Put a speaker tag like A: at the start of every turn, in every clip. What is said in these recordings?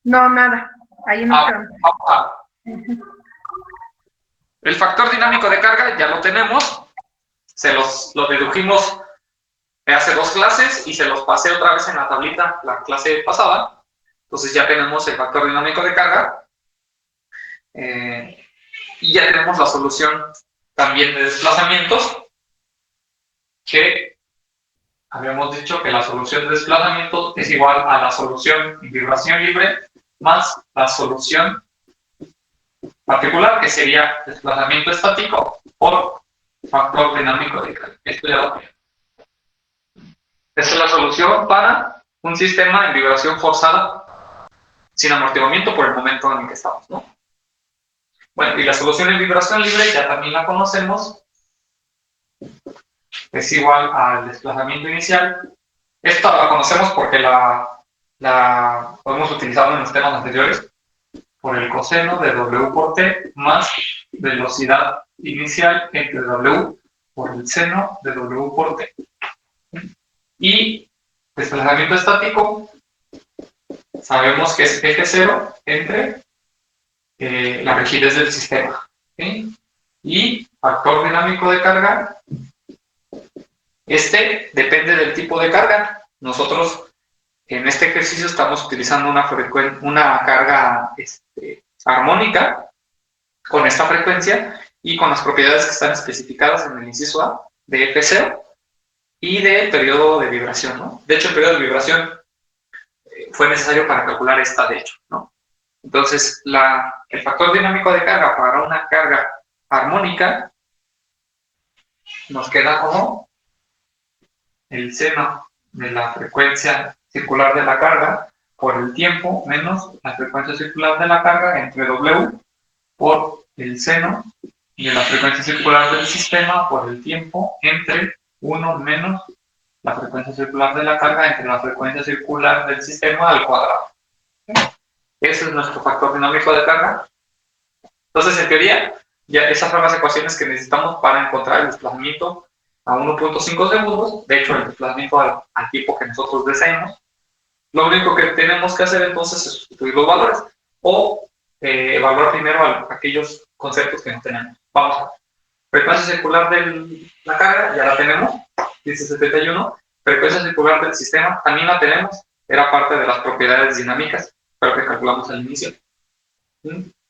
A: No, nada. Ahí no está.
B: El factor dinámico de carga ya lo tenemos, lo dedujimos hace 2 clases y se los pasé otra vez en la tablita la clase pasada. Entonces ya tenemos el factor dinámico de carga y ya tenemos la solución también de desplazamientos, que habíamos dicho que la solución de desplazamiento es igual a la solución en vibración libre más la solución particular, que sería desplazamiento estático por factor dinámico de carga. Esto ya lo tenemos. Esa es la solución para un sistema en vibración forzada sin amortiguamiento por el momento en el que estamos, ¿no? Bueno, y la solución en vibración libre ya también la conocemos, es igual al desplazamiento inicial. Esta la conocemos porque la hemos utilizado en los temas anteriores, por el coseno de W por T más velocidad inicial entre W por el seno de W por T. Y desplazamiento estático, sabemos que es eje cero entre la rigidez del sistema. ¿Sí? Y factor dinámico de carga, este depende del tipo de carga. Nosotros en este ejercicio estamos utilizando una carga armónica con esta frecuencia y con las propiedades que están especificadas en el inciso A de F0 y del periodo de vibración, ¿no? De hecho, el periodo de vibración fue necesario para calcular esta, de hecho, ¿no? Entonces, el factor dinámico de carga para una carga armónica nos queda como el seno de la frecuencia circular de la carga por el tiempo menos la frecuencia circular de la carga entre W por el seno de la frecuencia circular del sistema por el tiempo entre 1 menos la frecuencia circular de la carga entre la frecuencia circular del sistema al cuadrado. Ese es nuestro factor dinámico de carga. Entonces, en teoría, ya esas son las ecuaciones que necesitamos para encontrar el desplazamiento a 1.5 segundos, de hecho, el desplazamiento al tiempo que nosotros deseemos. Lo único que tenemos que hacer entonces es sustituir los valores o evaluar primero aquellos conceptos que no tenemos. Vamos a ver. Frecuencia circular de la carga, ya la tenemos, dice 71. Frecuencia circular del sistema, también la tenemos, era parte de las propiedades dinámicas, pero que calculamos al inicio.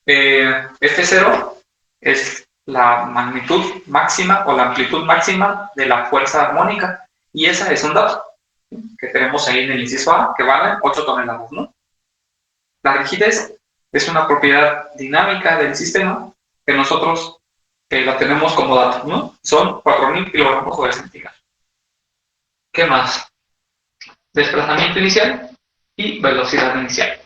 B: F0 es la magnitud máxima o la amplitud máxima de la fuerza armónica, y esa es un dato que tenemos ahí en el inciso A, que vale 8 toneladas, ¿no? La rigidez es una propiedad dinámica del sistema que nosotros la tenemos como dato, ¿no? Son 4.000 kilogramos por centígrado. ¿Qué más? Desplazamiento inicial y velocidad inicial.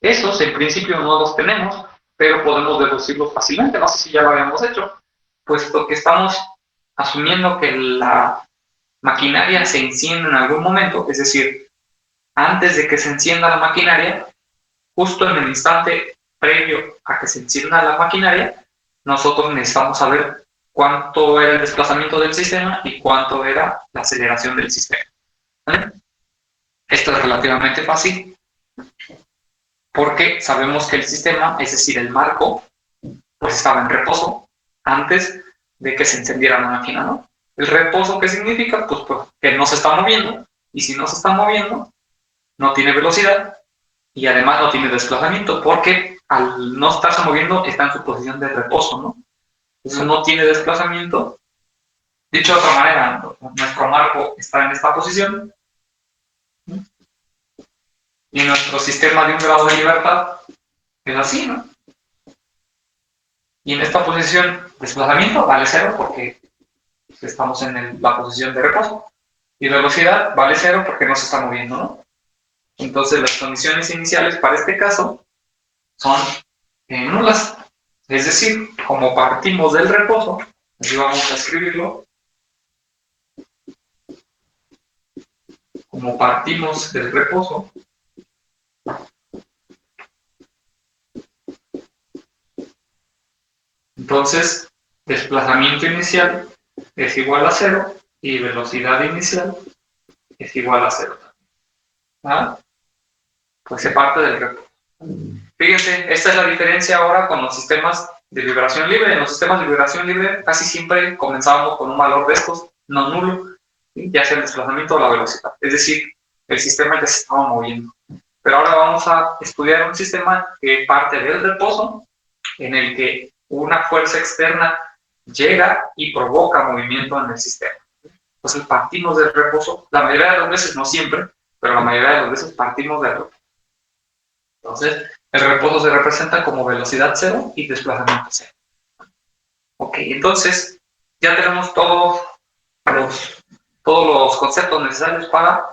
B: Esos en principio no los tenemos, pero podemos deducirlos fácilmente. No sé si ya lo habíamos hecho, puesto que estamos asumiendo que la maquinaria se enciende en algún momento, es decir, antes de que se encienda la maquinaria, justo en el instante previo a que se encienda la maquinaria, nosotros necesitamos saber cuánto era el desplazamiento del sistema y cuánto era la aceleración del sistema. ¿Vale? Esto es relativamente fácil porque sabemos que el sistema, es decir, el marco, pues estaba en reposo antes de que se encendiera la máquina, ¿no? ¿El reposo qué significa? Pues que no se está moviendo, y si no se está moviendo, no tiene velocidad y además no tiene desplazamiento, porque al no estarse moviendo está en su posición de reposo, ¿no? Eso no tiene desplazamiento. Dicho de otra manera, nuestro marco está en esta posición, ¿no? Y nuestro sistema de un grado de libertad es así, ¿no? Y en esta posición, desplazamiento vale 0 porque estamos en la posición de reposo. Y velocidad vale 0 porque no se está moviendo, ¿no? Entonces las condiciones iniciales para este caso son nulas. Es decir, como partimos del reposo, aquí vamos a escribirlo, como partimos del reposo, entonces desplazamiento inicial es igual a 0 y velocidad inicial es igual a 0. ¿Ah? Pues se parte del reposo. Fíjense, esta es la diferencia ahora con los sistemas de vibración libre. En los sistemas de vibración libre casi siempre comenzábamos con un valor de estos no nulo, ¿sí? Ya sea el desplazamiento o la velocidad. Es decir, el sistema ya se estaba moviendo. Pero ahora vamos a estudiar un sistema que parte del reposo, en el que una fuerza externa llega y provoca movimiento en el sistema. Entonces partimos del reposo, la mayoría de las veces, no siempre, pero la mayoría de las veces partimos del reposo. Entonces, el reposo se representa como velocidad cero y desplazamiento cero. Ok, entonces ya tenemos todos los conceptos necesarios para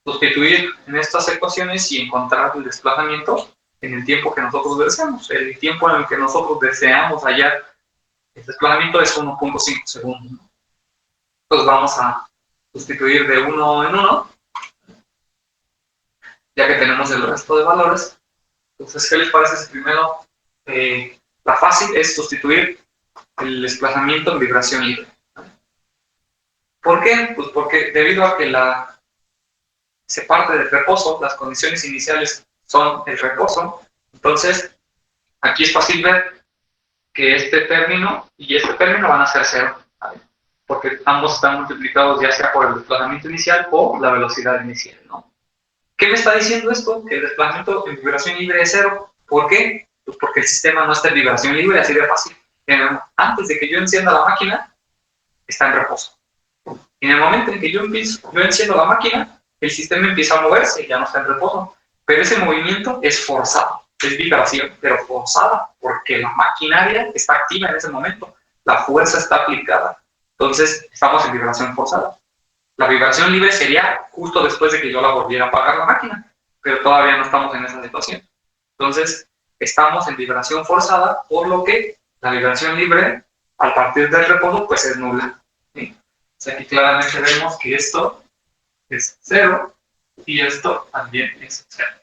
B: sustituir en estas ecuaciones y encontrar el desplazamiento en el tiempo que nosotros deseamos. El tiempo en el que nosotros deseamos hallar el desplazamiento es 1.5 segundos. Entonces vamos a sustituir de uno en uno, ya que tenemos el resto de valores. Entonces, ¿qué les parece si primero la fácil es sustituir el desplazamiento en vibración libre? ¿Por qué? Pues porque debido a que se parte del reposo, las condiciones iniciales son el reposo, entonces aquí es fácil ver que este término y este término van a ser cero, ¿vale? Porque ambos están multiplicados ya sea por el desplazamiento inicial o la velocidad inicial, ¿no? ¿Qué me está diciendo esto? Que el desplazamiento en vibración libre es cero. ¿Por qué? Pues porque el sistema no está en vibración libre, así de fácil. Antes de que yo encienda la máquina, está en reposo. En el momento en que yo enciendo la máquina, el sistema empieza a moverse y ya no está en reposo. Pero ese movimiento es forzado, es vibración, pero forzada, porque la maquinaria está activa en ese momento, la fuerza está aplicada. Entonces, estamos en vibración forzada. La vibración libre sería justo después de que yo la volviera a apagar la máquina, pero todavía no estamos en esa situación. Entonces, estamos en vibración forzada, por lo que la vibración libre, al partir del reposo, pues es nula, ¿sí? O sea, aquí claramente vemos que esto es cero y esto también es cero.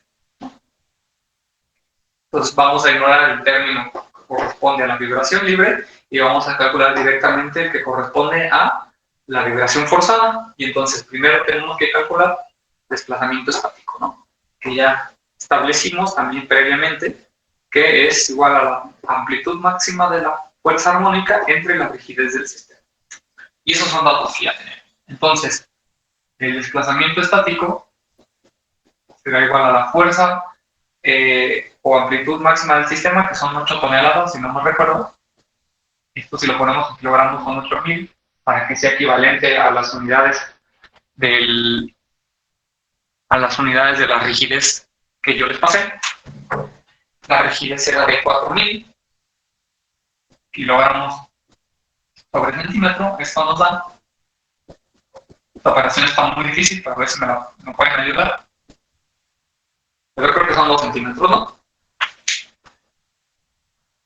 B: Entonces, vamos a ignorar el término que corresponde a la vibración libre y vamos a calcular directamente el que corresponde a la vibración forzada, y entonces primero tenemos que calcular desplazamiento estático, ¿no? Que ya establecimos también previamente que es igual a la amplitud máxima de la fuerza armónica entre la rigidez del sistema. Y esos son datos que ya tenemos. Entonces, el desplazamiento estático será igual a la fuerza o amplitud máxima del sistema, que son 8 toneladas, si no me recuerdo. Esto si lo ponemos en kilogramos son 8000, para que sea equivalente a las unidades de la rigidez que yo les pasé. La rigidez será de 4000 kilogramos sobre centímetro. Esto nos da. Esta operación está muy difícil, pero a ver si me pueden ayudar. Pero yo creo que son 2 centímetros, ¿no?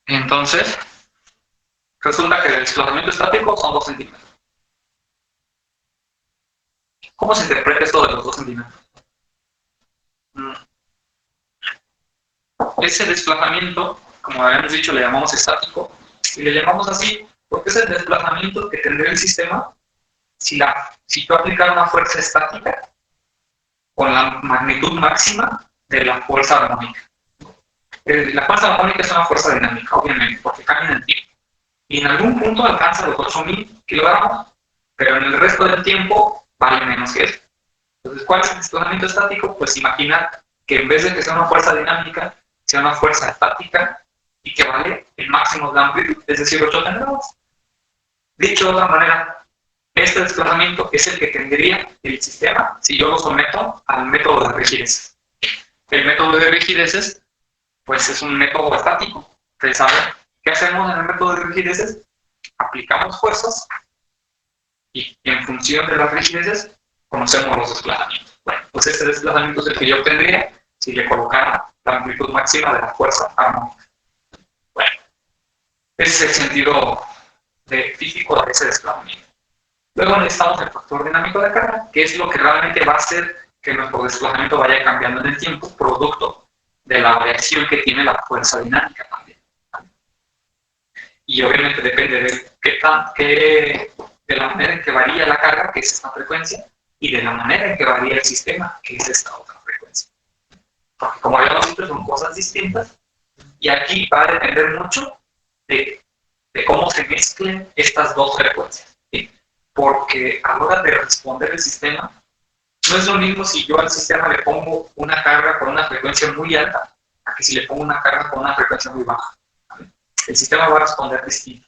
B: Entonces, resulta que el desplazamiento estático son 2 centímetros. ¿Cómo se interpreta esto de los 2 centímetros? Ese desplazamiento, como habíamos dicho, le llamamos estático, y le llamamos así porque es el desplazamiento que tendría el sistema si yo aplicara una fuerza estática con la magnitud máxima de la fuerza armónica. La fuerza armónica es una fuerza dinámica, obviamente, porque cambia en el tiempo. Y en algún punto alcanza los 8000 kilogramos, pero en el resto del tiempo vale menos que eso. Entonces, ¿cuál es el desplazamiento estático? Pues imaginar que en vez de que sea una fuerza dinámica, sea una fuerza estática y que vale el máximo de la amplitud, es decir, 8 toneladas. Dicho de otra manera, este desplazamiento es el que tendría el sistema si yo lo someto al método de rigideces. El método de rigideces, pues es un método estático. Ustedes saben qué hacemos en el método de rigideces. Aplicamos fuerzas y en función de las rigideces conocemos los desplazamientos. Bueno, pues este desplazamiento es el que yo obtendría si le colocara la amplitud máxima de la fuerza armónica. Bueno, ese es el sentido físico de ese desplazamiento. Luego necesitamos el factor dinámico de carga, que es lo que realmente va a hacer que nuestro desplazamiento vaya cambiando en el tiempo, producto de la variación que tiene la fuerza dinámica también. Y obviamente depende de la manera en que varía la carga, que es esta frecuencia, y de la manera en que varía el sistema, que es esta otra frecuencia. Porque como habíamos industria son cosas distintas, y aquí va a depender mucho de, de cómo se mezclen estas dos frecuencias, ¿sí? Porque a la hora de responder el sistema, no es lo mismo si yo al sistema le pongo una carga con una frecuencia muy alta, a que si le pongo una carga con una frecuencia muy baja, ¿vale? El sistema va a responder distinto.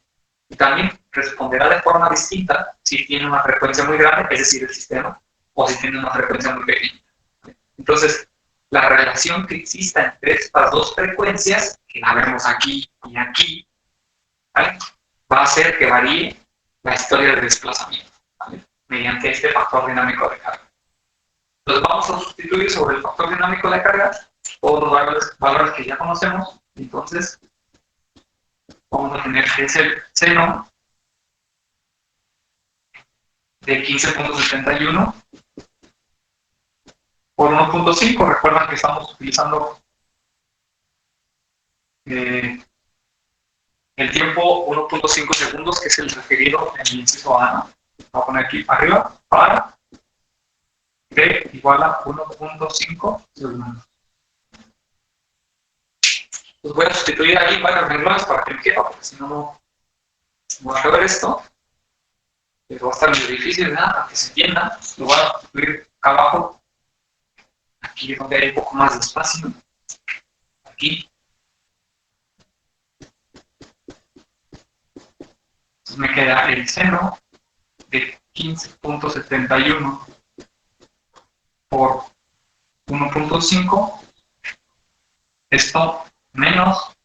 B: Y también responderá de forma distinta si tiene una frecuencia muy grande, es decir, el sistema, o si tiene una frecuencia muy pequeña. Entonces, la relación que exista entre estas dos frecuencias, que la vemos aquí y aquí, ¿vale? Va a hacer que varíe la historia de desplazamiento, ¿vale? Mediante este factor dinámico de carga. Entonces vamos a sustituir sobre el factor dinámico de carga todos los valores que ya conocemos. Entonces, vamos a tener que es el seno de 15.71 por 1.5. Recuerdan que estamos utilizando el tiempo 1.5 segundos, que es el referido en el inciso A, ¿no? Voy a poner aquí arriba para D igual a 1.5 segundos. Pues voy a sustituir aquí varios renglones para que me quepa, porque si no, no voy a ver esto. Pero va a estar muy difícil, ¿verdad? Para que se entienda. Lo voy a sustituir acá abajo. Aquí es donde hay un poco más de espacio. Aquí. Entonces me queda el seno de 15.71 por 1.5. Esto menos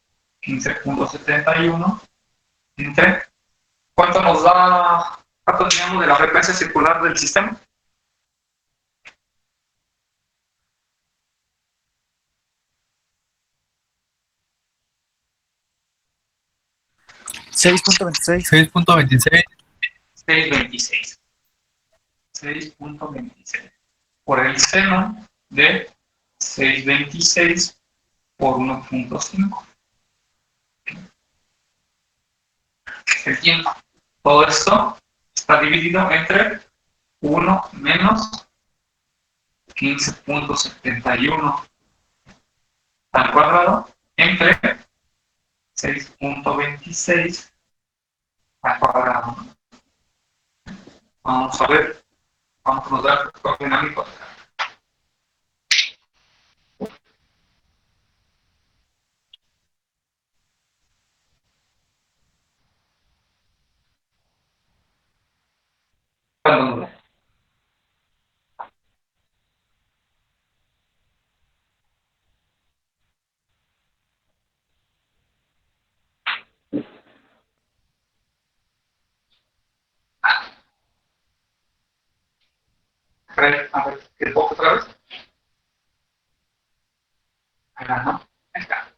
B: 15.71 entre. ¿Cuánto nos da? ¿Cuánto tenemos de la frecuencia circular del sistema?
C: 6.26.
D: 6.26.
B: 6.26. 6.26 por el seno de 6.26 por 1.5. El tiempo. Todo esto está dividido entre 1 menos 15.71 al cuadrado entre 6.26 al cuadrado. Vamos a ver cuánto nos da el factor dinámico. Perdón. A ver, ¿qué poco otra vez? Ahí va, ¿no? Ahí está.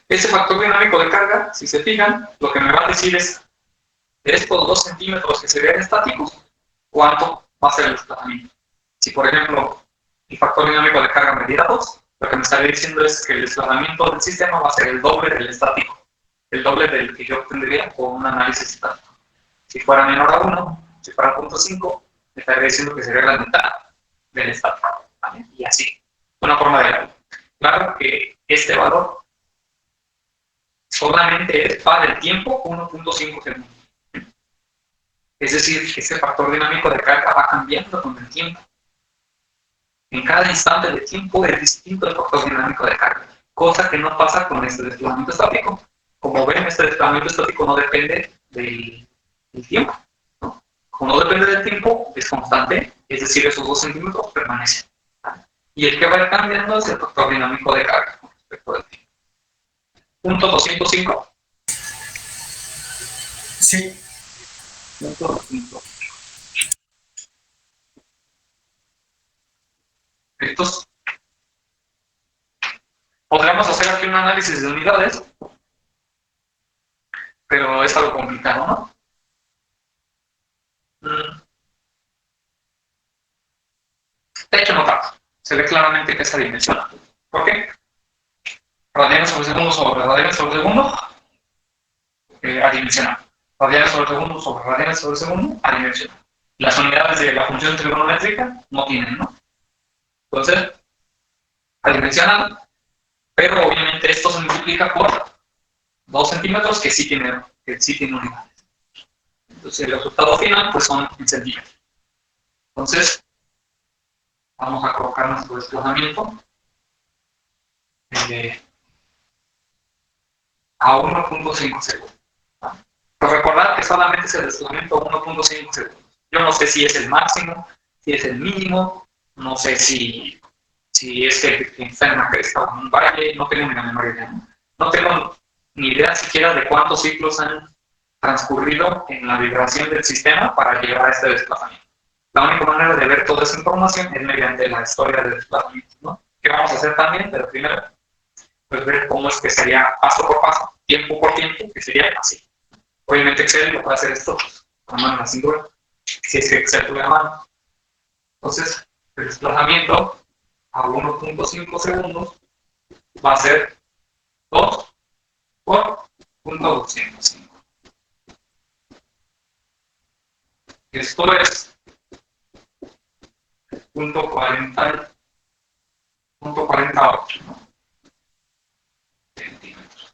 B: Ese factor dinámico de carga, si se fijan, lo que me va a decir es, de estos 2 centímetros que se vean estáticos, ¿cuánto va a ser el desplazamiento? Si, por ejemplo, el factor dinámico de carga me diera 2, lo que me estaría diciendo es que el desplazamiento del sistema va a ser el doble del estático, el doble del que yo obtendría con un análisis estático. Si fuera menor a 1, si fuera 0.5, me estaría diciendo que sería la mitad del estático, ¿vale? Y así, una forma de verlo. Claro que este valor solamente es para el tiempo 1.5 segundos. Es decir, que ese factor dinámico de carga va cambiando con el tiempo. En cada instante de tiempo es distinto el factor dinámico de carga, cosa que no pasa con este desplazamiento estático. Como ven, este desplazamiento estático no depende del tiempo, ¿no? Como no depende del tiempo, es constante, es decir, esos 2 centímetros permanecen. Y el que va a ir cambiando es el factor dinámico de carga con respecto del tiempo. Punto 205.
C: Sí.
B: Punto 205. Entonces, podríamos hacer aquí un análisis de unidades, pero es algo complicado, ¿no? De hecho, no tanto. Se ve claramente que es adimensional. ¿Por qué? Radianes sobre segundo sobre radianes sobre segundo, adimensional. radianes sobre segundo sobre radianes sobre segundo adimensional. Las unidades de la función trigonométrica no tienen, ¿no? Entonces, adimensional, pero obviamente esto se multiplica por 2 centímetros que sí tiene unidades. Entonces, el resultado final pues son en centímetros. Entonces, vamos a colocar nuestro desplazamiento a 1.5 segundos. Pero recordar que solamente es el desplazamiento a 1.5 segundos. Yo no sé si es el máximo, si es el mínimo, no sé si es que está en una cresta o en un valle, no tengo ni la memoria. No tengo ni idea siquiera de cuántos ciclos han transcurrido en la vibración del sistema para llegar a este desplazamiento. La única manera de ver toda esa información es mediante la historia del desplazamiento, ¿no? Que vamos a hacer también, pero primero, pues ver cómo es que sería paso por paso, tiempo por tiempo, que sería así. Obviamente Excel lo puede hacer esto con mano en la cintura, si es que Excel tuviera mano. Entonces, el desplazamiento a 1.5 segundos va a ser 2 por 0.205. Esto es 0.48 centímetros.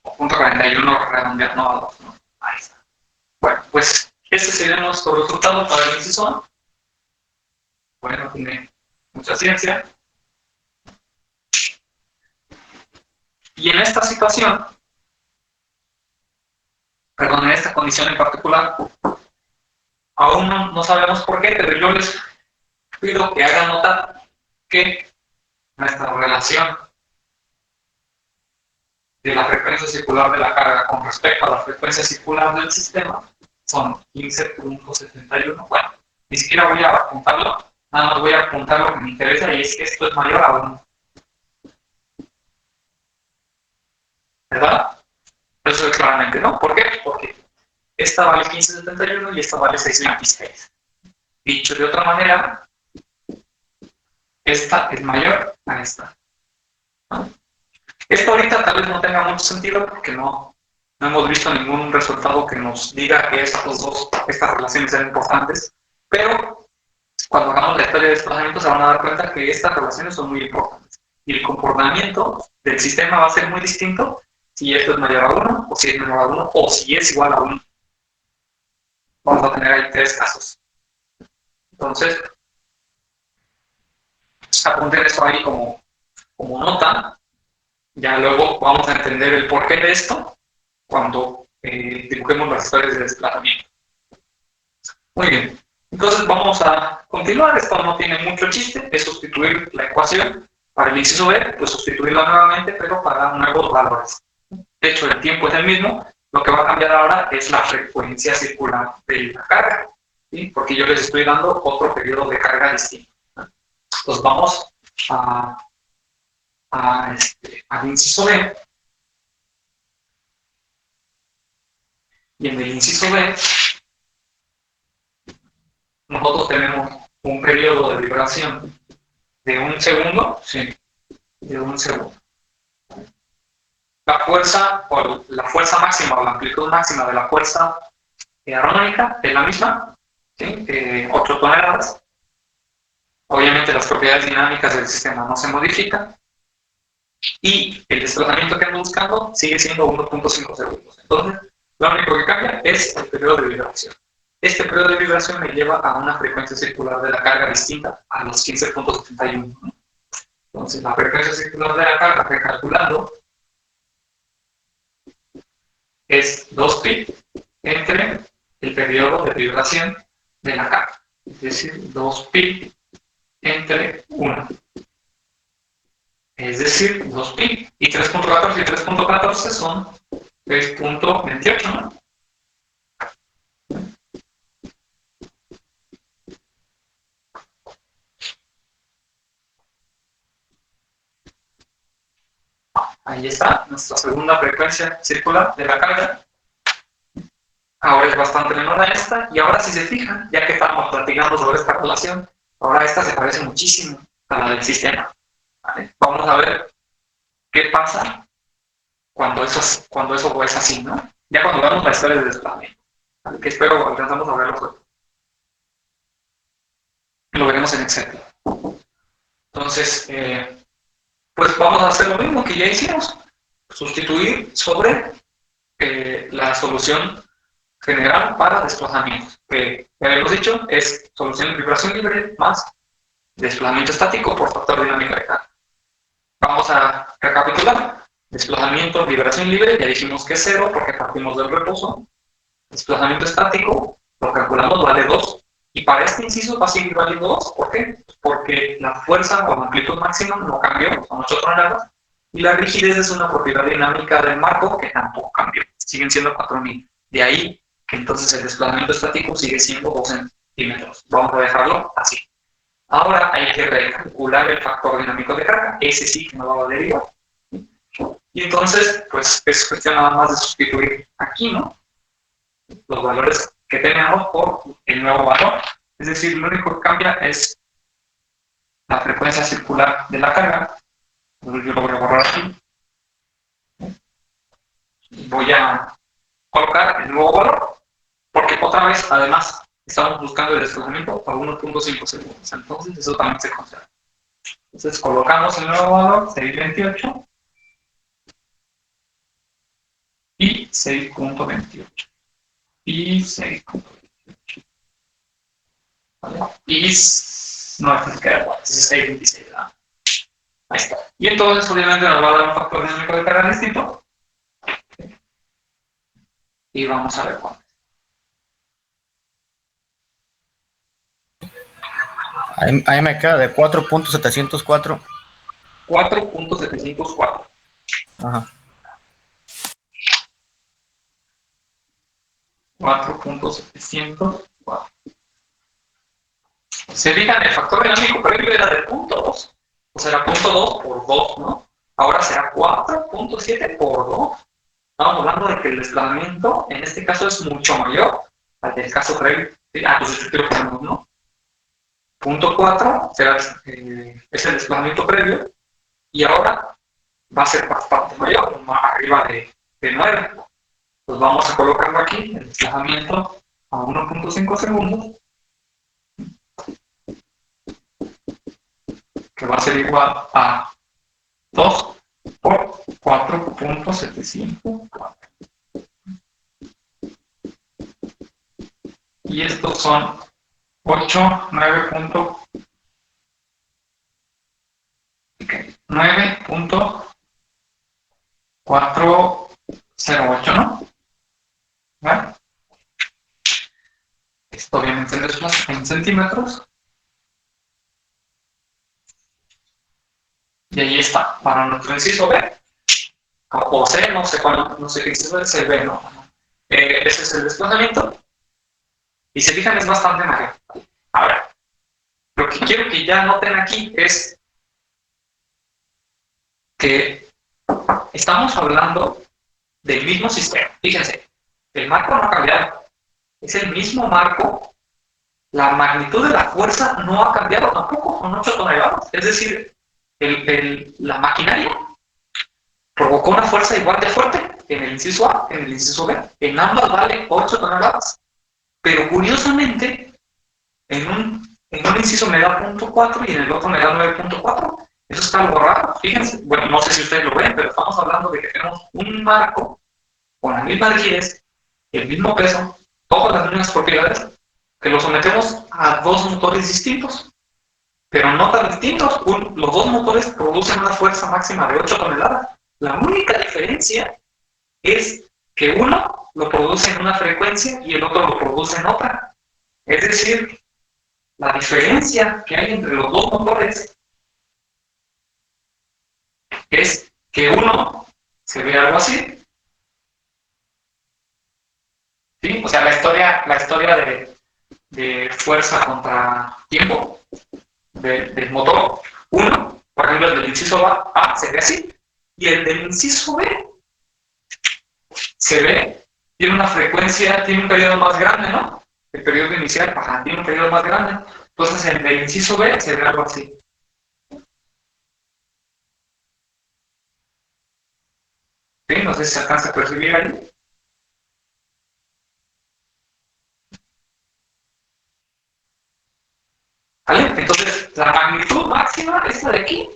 B: O 0.41 redondeando a 2, ¿no? Ahí está. Bueno, pues este sería nuestro resultado para el inciso A. Bueno, tiene mucha ciencia. Y en esta situación, perdón, en esta condición en particular, aún no sabemos por qué, pero yo les pido que hagan notar que nuestra relación de la frecuencia circular de la carga con respecto a la frecuencia circular del sistema son 15.71. Bueno, ni siquiera voy a apuntarlo, nada más voy a apuntar lo que me interesa y es que esto es mayor a 1. ¿Verdad? Eso es claramente, ¿no? ¿Por qué? Porque esta vale 15.71 y esta vale 6.26. Dicho de otra manera, esta es mayor a esta, ¿no? Esto ahorita tal vez no tenga mucho sentido porque no hemos visto ningún resultado que nos diga que estas relaciones sean importantes, pero cuando hagamos la historia de desplazamiento se van a dar cuenta que estas relaciones son muy importantes. Y el comportamiento del sistema va a ser muy distinto si esto es mayor a 1, o si es menor a 1, o si es igual a 1. Vamos a tener ahí 3 casos. Entonces, apunten esto ahí como nota. Ya luego vamos a entender el porqué de esto cuando dibujemos las historias de desplazamiento. Muy bien. Entonces vamos a continuar. Esto no tiene mucho chiste. Es sustituir la ecuación para el inciso B, pues sustituirla nuevamente, pero para nuevos valores. De hecho, el tiempo es el mismo. Lo que va a cambiar ahora es la frecuencia circular de la carga, ¿sí? Porque yo les estoy dando otro periodo de carga distinto. Entonces vamos al inciso B. Y en el inciso B, nosotros tenemos un periodo de vibración de 1 segundo, sí, de 1 segundo. La fuerza, o la fuerza máxima, o la amplitud máxima de la fuerza armónica es la misma, ¿sí? 8 toneladas. Obviamente las propiedades dinámicas del sistema no se modifican. Y el desplazamiento que ando buscando sigue siendo 1.5 segundos. Entonces, lo único que cambia es el periodo de vibración. Este periodo de vibración me lleva a una frecuencia circular de la carga distinta a los 15.71. ¿no? Entonces, la frecuencia circular de la carga, recalculando, es 2pi entre el periodo de vibración de la carga. Es decir, 2pi entre 1. Es decir, 2pi. Y 3.14 y 3.14 son 3.28, ¿no? Ahí está, nuestra segunda frecuencia circular de la carga. Ahora es bastante menor a esta, y ahora si se fijan, ya que estamos platicando sobre esta relación, ahora esta se parece muchísimo a la del sistema. ¿Vale? Vamos a ver qué pasa cuando eso es así, ¿no? Ya cuando veamos la historia del desplazamiento, ¿vale? Que espero alcanzamos a verlo, pues, lo veremos en Excel. Entonces, pues vamos a hacer lo mismo que ya hicimos, sustituir sobre la solución general para desplazamientos, que ya habíamos dicho es solución de vibración libre más desplazamiento estático por factor dinámico de carga. Vamos a recapitular. Desplazamiento, vibración libre, ya dijimos que es 0 porque partimos del reposo. Desplazamiento estático, lo calculamos, vale 2. Y para este inciso va a seguir valiendo 2. ¿Por qué? Porque la fuerza o la amplitud máxima no cambió, son 8 toneladas. Y la rigidez es una propiedad dinámica del marco que tampoco cambió. Siguen siendo 4000. De ahí que entonces el desplazamiento estático sigue siendo 2 centímetros. Vamos a dejarlo así. Ahora hay que recalcular el factor dinámico de carga. Ese sí que no va a valer igual. Y entonces, pues es cuestión nada más de sustituir aquí, ¿no? Los valores que tenemos por el nuevo valor. Es decir, lo único que cambia es la frecuencia circular de la carga. Entonces yo lo voy a borrar aquí. Voy a colocar el nuevo valor, porque otra vez, además, estamos buscando el desplazamiento a 1.5 segundos. Entonces, eso también se conserva. Entonces, colocamos el nuevo valor, 628 y 6.28. Y 6.28. ¿Vale? Y no, es que era 6.26. Ahí está. Y entonces, obviamente, nos va a dar un factor dinámico de carga distinto. Y vamos a ver cuánto.
C: Ahí me queda de 4.704.
B: 4.704.
C: Ajá.
B: 4.704. Se fijan, el factor dinámico previo era de 0.2. O será 0.2 por 2, ¿no? Ahora será 4.7 por 2. Estamos hablando de que el desplazamiento en este caso es mucho mayor al del caso previo. Entonces lo ponemos, ¿no? 0.4 será es el desplazamiento previo y ahora va a ser bastante mayor, más arriba de 9. Pues vamos a colocarlo aquí, el desplazamiento a 1.5 segundos, que va a ser igual a 2 por 4.704. Y estos son 8, 9.408, ¿no? ¿Vale? Esto obviamente es en centímetros. Y ahí está, para nuestro inciso B, o C, no sé cuál, no sé qué inciso es el B, ¿no? Ese es el desplazamiento. Y se fijan, es bastante mayor. Ahora, lo que quiero que ya noten aquí es que estamos hablando del mismo sistema. Fíjense, el marco no ha cambiado. Es el mismo marco. La magnitud de la fuerza no ha cambiado tampoco, son 8 toneladas. Es decir, la maquinaria provocó una fuerza igual de fuerte en el inciso A, en el inciso B. En ambas vale 8 toneladas. Pero curiosamente, en un inciso me da 0.4 y en el otro me da 9.4. Eso está algo raro. Fíjense, bueno, no sé si ustedes lo ven, pero estamos hablando de que tenemos un marco con la misma rigidez, el mismo peso, todas las mismas propiedades, que lo sometemos a dos motores distintos, pero no tan distintos. Los dos motores producen una fuerza máxima de 8 toneladas. La única diferencia es que uno lo produce en una frecuencia y el otro lo produce en otra. Es decir, la diferencia que hay entre los dos motores es que uno se ve algo así. ¿Sí? O sea, la historia de fuerza contra tiempo del motor, uno, por ejemplo, el del inciso A se ve así, y el del inciso B se ve, tiene una frecuencia, tiene un periodo más grande, ¿no? El periodo inicial, tiene un periodo más grande. Entonces, el del inciso B se ve algo así. ¿Sí? No sé si se alcanza a percibir ahí. ¿Vale? Entonces, la magnitud máxima, esta de aquí,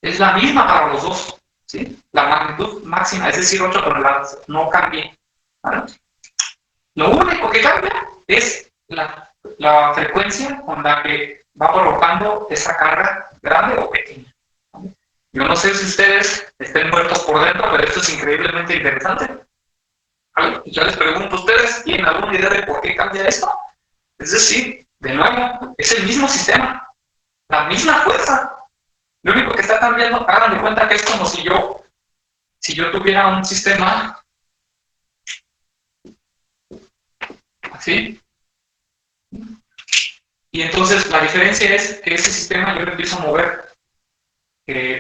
B: es la misma para los dos. ¿Sí? La magnitud máxima, es decir, 8 toneladas, no cambia. ¿Vale? Lo único que cambia es la frecuencia con la que va provocando esa carga grande o pequeña. ¿Vale? Yo no sé si ustedes estén muertos por dentro, pero esto es increíblemente interesante. ¿Vale? Y yo les pregunto a ustedes, ¿tienen alguna idea de por qué cambia esto? Es decir, de nuevo, es el mismo sistema, la misma fuerza. Lo único que está cambiando, hagan de cuenta que es como si yo tuviera un sistema así, y entonces la diferencia es que ese sistema yo lo empiezo a mover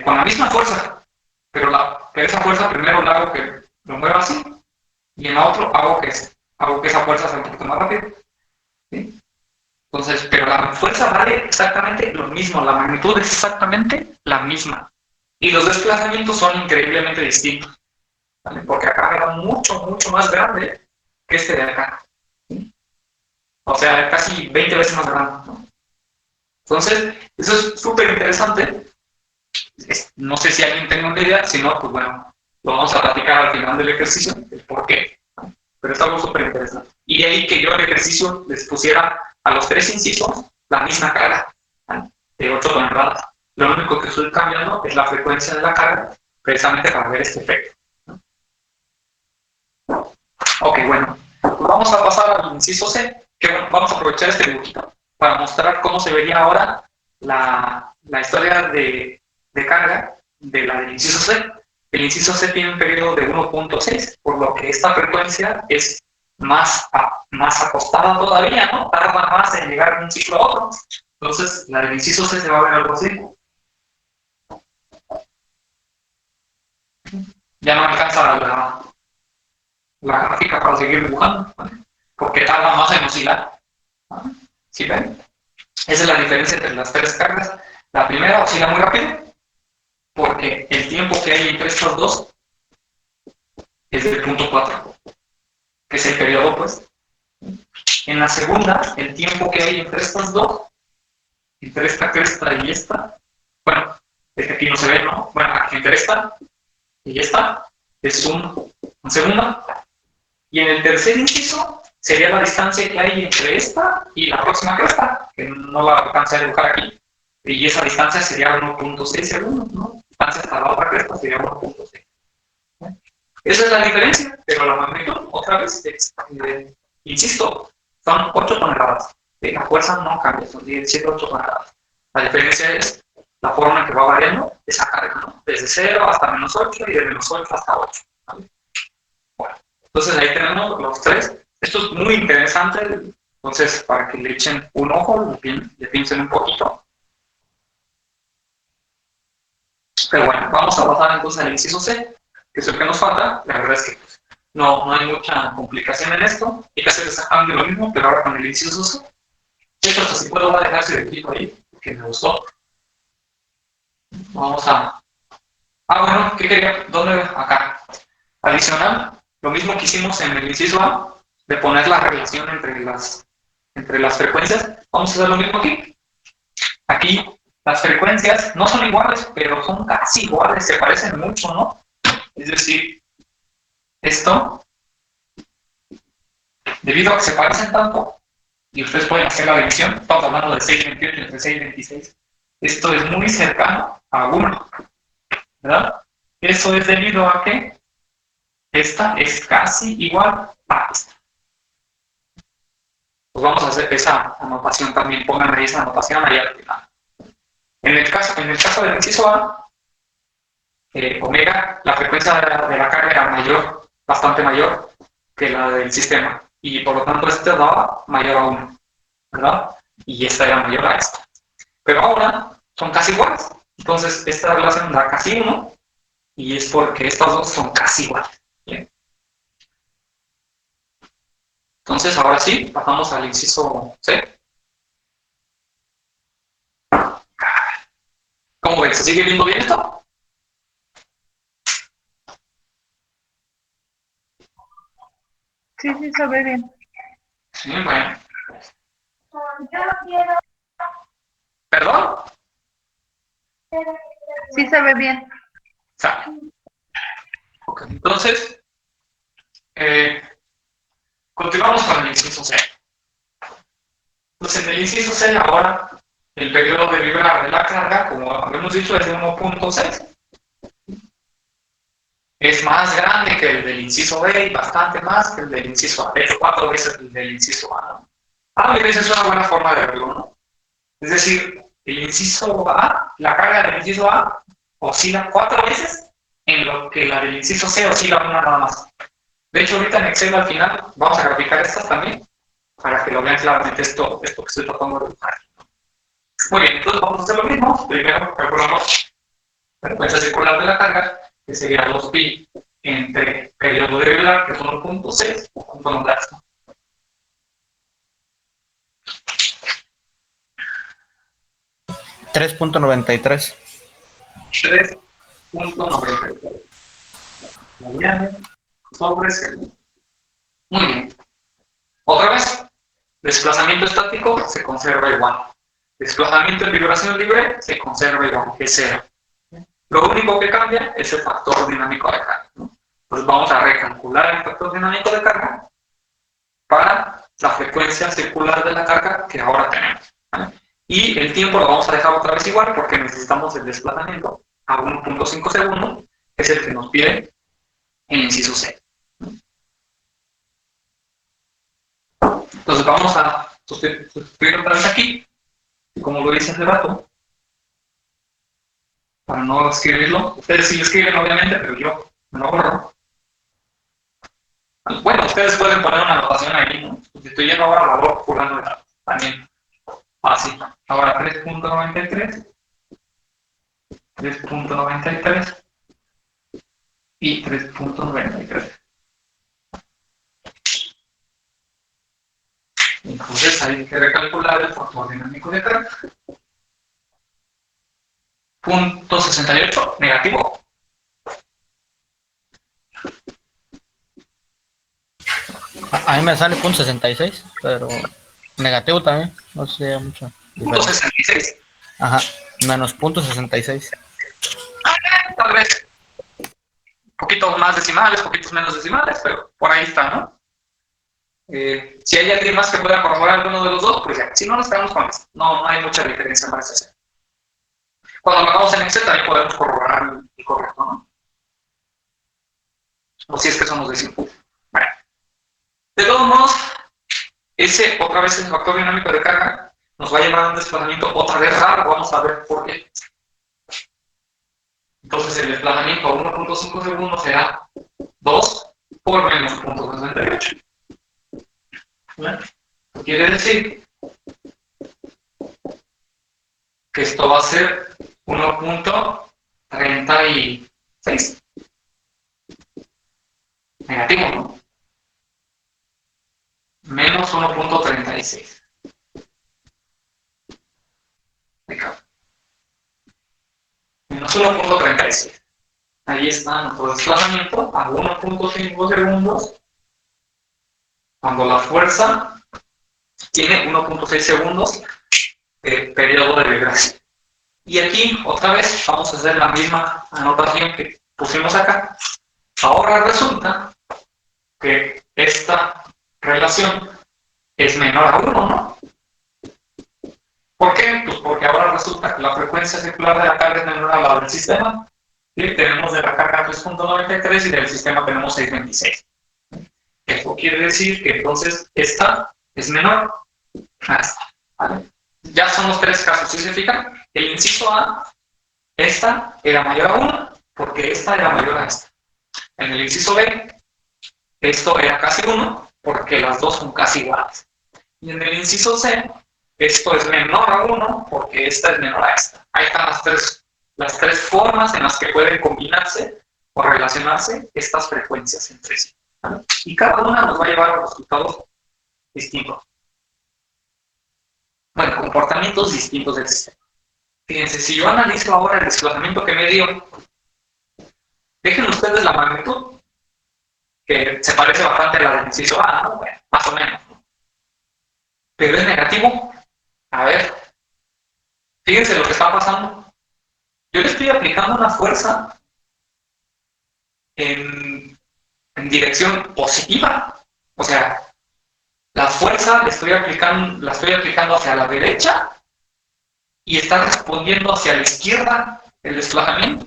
B: con la misma fuerza, pero esa fuerza primero la hago que lo mueva así, y en la otra hago que esa fuerza sea un poquito más rápido. ¿Sí? Entonces, pero la fuerza vale exactamente lo mismo, la magnitud es exactamente la misma. Y los desplazamientos son increíblemente distintos, ¿vale? Porque acá era mucho, mucho más grande que este de acá. ¿Sí? O sea, casi 20 veces más grande, ¿no? Entonces, eso es súper interesante. No sé si alguien tiene una idea, si no, pues bueno, lo vamos a platicar al final del ejercicio, el por qué. ¿No? Pero es algo súper interesante. Y de ahí que yo el ejercicio les pusiera a los tres incisos la misma carga, ¿no? De 8 toneladas. Lo único que estoy cambiando es la frecuencia de la carga, precisamente para ver este efecto. ¿No? Ok, bueno, pues vamos a pasar al inciso C, que bueno, vamos a aprovechar este dibujito para mostrar cómo se vería ahora la historia de carga de la del inciso C. El inciso C tiene un periodo de 1.6, por lo que esta frecuencia es más acostada todavía, ¿no? Tarda más en llegar de un ciclo a otro. Entonces, la del inciso C se va a ver algo así. Ya no alcanza la gráfica para seguir dibujando, ¿vale? Porque tarda más en oscilar. ¿Vale? ¿Sí ven? Esa es la diferencia entre las tres cargas. La primera oscila muy rápido, porque el tiempo que hay entre estos dos es del punto 4, que es el periodo, pues. En la segunda, el tiempo que hay entre estas dos, entre esta cresta y esta, bueno, es que aquí no se ve, ¿no? Bueno, aquí entre esta y esta, es un segundo. Y en el tercer inciso, sería la distancia que hay entre esta y la próxima cresta, que no la alcancé a dibujar aquí. Y esa distancia sería 1.6 segundos, ¿no? La distancia hasta la otra cresta sería 1.6. Esa es la diferencia, pero la magnitud, otra vez, insisto, son 8 toneladas. La fuerza no cambia, son 18 toneladas. La diferencia es la forma en que va variando esa carga, ¿no? Desde 0 hasta -8 y de -8 hasta 8. ¿Vale? Bueno, entonces ahí tenemos los tres. Esto es muy interesante, entonces para que le echen un ojo, le piensen un poquito. Pero bueno, vamos a pasar entonces al inciso C, que es el que nos falta. La verdad es que pues, no hay mucha complicación en esto. Hay que hacer exactamente lo mismo, pero ahora con el inciso C. Esto hasta si puedo va a dejar ese equipo ahí, que me gustó. Vamos a... bueno, ¿qué quería? ¿Dónde? Acá. Adicional, lo mismo que hicimos en el inciso A, de poner la relación entre las frecuencias, vamos a hacer lo mismo aquí. Aquí las frecuencias no son iguales, pero son casi iguales, se parecen mucho, ¿no? Es decir, esto, debido a que se parecen tanto, y ustedes pueden hacer la división, estamos hablando de 628 entre 626, esto es muy cercano a 1, ¿verdad? Eso es debido a que esta es casi igual a esta. Pues vamos a hacer esa anotación también, pongan ahí esa anotación ahí al final. En el caso del inciso A, omega, la frecuencia de la carga era mayor, bastante mayor que la del sistema, y por lo tanto este daba mayor a 1, ¿verdad? Y esta era mayor a esta. Pero ahora son casi iguales, entonces esta relación da casi 1, y es porque estas dos son casi iguales. ¿Bien? Entonces ahora sí, pasamos al inciso C. ¿Cómo ven? ¿Se sigue viendo bien esto?
A: Sí, sí, se ve bien.
B: Sí, bueno. ¿Perdón?
A: Sí, se ve bien.
B: Sale. Ok, entonces, eh, continuamos con el inciso C. Entonces, en el inciso C ahora, el periodo de vibrar de la carga, como habíamos dicho, es de 1.6. Es más grande que el del inciso B y bastante más que el del inciso A. De hecho, 4 veces el del inciso A, ¿no? Mira, esa es una buena forma de verlo, ¿no? Es decir, el inciso A, la carga del inciso A oscila 4 veces en lo que la del inciso C oscila una nada más. De hecho, ahorita en Excel al final vamos a graficar estas también para que lo vean claramente esto que estoy tratando de dibujar. Muy bien, entonces vamos a hacer lo mismo. Primero calculamos la frecuencia circular de la carga, que sería 2pi entre periodo de Euler, que es 1.6, junto a un gasto.
C: $3.93.
B: 3.93 sobre segundo. Muy bien. Otra vez, desplazamiento estático se conserva igual. Desplazamiento en vibración libre se conserva igual, que es 0. Lo único que cambia es el factor dinámico de carga, ¿no? Pues vamos a recalcular el factor dinámico de carga para la frecuencia circular de la carga que ahora tenemos, ¿vale? Y el tiempo lo vamos a dejar otra vez igual porque necesitamos el desplazamiento a 1.5 segundos, que es el que nos pide el inciso C. Entonces vamos a sustituir otra vez aquí, como lo hice hace rato, para no escribirlo. Ustedes sí lo escriben obviamente, pero yo me lo borro. Bueno, ustedes pueden poner una anotación ahí, ¿no? Sustituyendo ahora la voz fulano de tal. También fácil. Ahora 3.93, 3.93 y 3.93. Entonces hay que recalcular el factor dinámico de carga. 0.68 negativo.
C: A mí me sale .66, pero negativo también. No sé mucho.
B: Punto 66.
C: Ajá, menos .66.
B: Tal vez poquitos más decimales, poquitos menos decimales, pero por ahí está, ¿no? Si hay alguien más que pueda corroborar alguno de los dos, pues ya. Si no, nos quedamos con esto. No hay mucha diferencia para ese. Cuando lo hagamos en Excel también podemos corroborar el correcto, ¿no? O si es que eso nos decimos. Bueno. De todos modos, ese otra vez el factor dinámico de carga nos va a llevar a un desplazamiento otra vez raro. Vamos a ver por qué. Entonces el desplazamiento a 1.5 segundos será 2 por menos 0.68. ¿Vale? Quiere decir que esto va a ser 1.36. Negativo, ¿no? Menos 1.36. Menos 1.36. Ahí está nuestro desplazamiento a 1.5 segundos cuando la fuerza tiene 1.6 segundos de periodo de vibración. Y aquí, otra vez, vamos a hacer la misma anotación que pusimos acá. Ahora resulta que esta relación es menor a 1, ¿no? ¿Por qué? Pues porque ahora resulta que la frecuencia circular de la carga es menor a la del sistema. ¿Sí? Tenemos de la carga 3.93 y del sistema tenemos 6.26. Esto quiere decir que entonces esta es menor a esta, ¿vale? Ya son los tres casos. ¿Sí se fijan? El inciso A, esta era mayor a 1 porque esta era mayor a esta. En el inciso B, esto era casi 1 porque las dos son casi iguales. Y en el inciso C, esto es menor a 1 porque esta es menor a esta. Ahí están las tres formas en las que pueden combinarse o relacionarse estas frecuencias entre sí, ¿vale? Y cada una nos va a llevar a resultados distintos. Bueno, comportamientos distintos del sistema. Fíjense, si yo analizo ahora el desplazamiento que me dio, dejen ustedes la magnitud, que se parece bastante a la del inciso A, ¿no? Bueno, más o menos, ¿no? Pero es negativo. A ver, fíjense lo que está pasando. Yo le estoy aplicando una fuerza en dirección positiva. O sea, la fuerza la estoy aplicando hacia la derecha y está respondiendo hacia la izquierda el desplazamiento.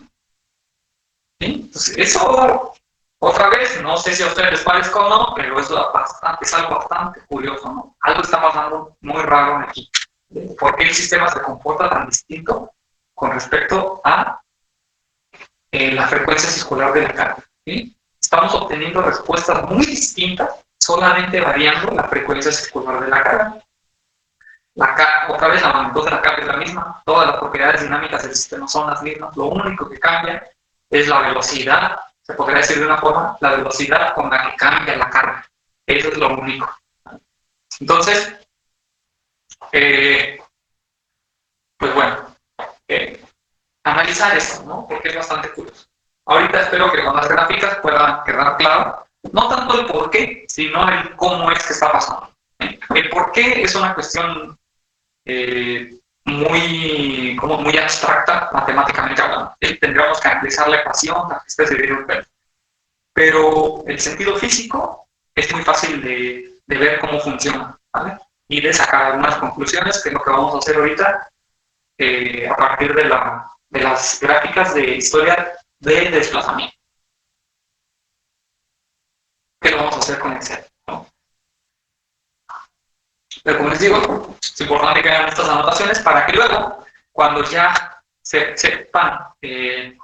B: ¿Sí? Entonces, eso, otra vez, no sé si a ustedes les parezca o no, pero es algo bastante curioso, ¿no? Algo está pasando muy raro aquí. ¿Por qué el sistema se comporta tan distinto con respecto a la frecuencia circular de la carga? ¿Sí? Estamos obteniendo respuestas muy distintas solamente variando la frecuencia circular de la carga. Otra vez la magnitud de la carga es la misma, todas las propiedades dinámicas del sistema son las mismas, lo único que cambia es la velocidad, se podría decir de una forma, la velocidad con la que cambia la carga. Eso es lo único. Entonces, pues bueno, analizar esto, ¿no? Porque es bastante curioso. Ahorita espero que con las gráficas pueda quedar claro, no tanto el por qué, sino el cómo es que está pasando. El por qué es una cuestión muy abstracta, matemáticamente hablando. Tendríamos que analizar la ecuación, la que se debe ver. Pero el sentido físico es muy fácil de ver cómo funciona, ¿vale? Y de sacar algunas conclusiones, que es lo que vamos a hacer ahorita, a partir de las gráficas de historia de desplazamiento. ¿Qué lo vamos a hacer con Excel? ¿No? Pero como les digo, es importante que hagan estas anotaciones para que luego, cuando ya sepan el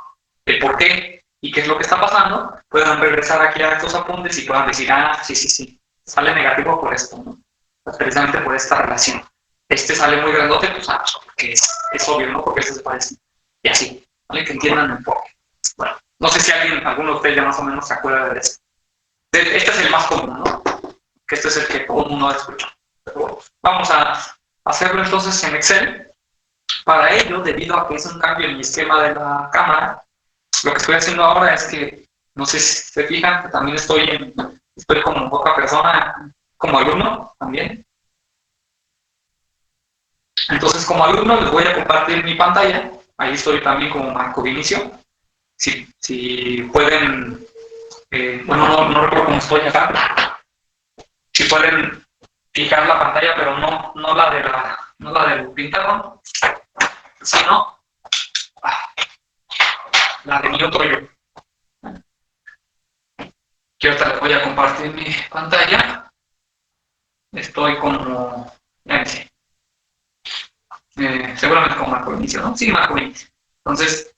B: por qué y qué es lo que está pasando, puedan regresar aquí a estos apuntes y puedan decir, sí, sale negativo por esto, ¿no? Pues precisamente por esta relación. Este sale muy grandote, pues porque es obvio, ¿no? Porque este se parece. Y así, ¿vale? Que entiendan el por qué. Bueno, no sé si alguno de ustedes ya más o menos se acuerda de esto. Este es el más común, ¿no? Que este es el que todo el mundo ha escuchado. Pero bueno, vamos a hacerlo entonces en Excel. Para ello, debido a que es un cambio en mi esquema de la cámara, lo que estoy haciendo ahora es que, no sé si se fijan, que también estoy como otra persona, como alumno también. Entonces, como alumno, les voy a compartir mi pantalla. Ahí estoy también como Marco Vinicio. Si pueden, bueno, no recuerdo cómo estoy acá. Si pueden fijar la pantalla, pero no la del pintado, sino la de mi otro yo. Que ahorita les voy a compartir mi pantalla. Estoy como, seguramente con Marco Inicio, ¿no? Sí, Marco Inicio. Entonces,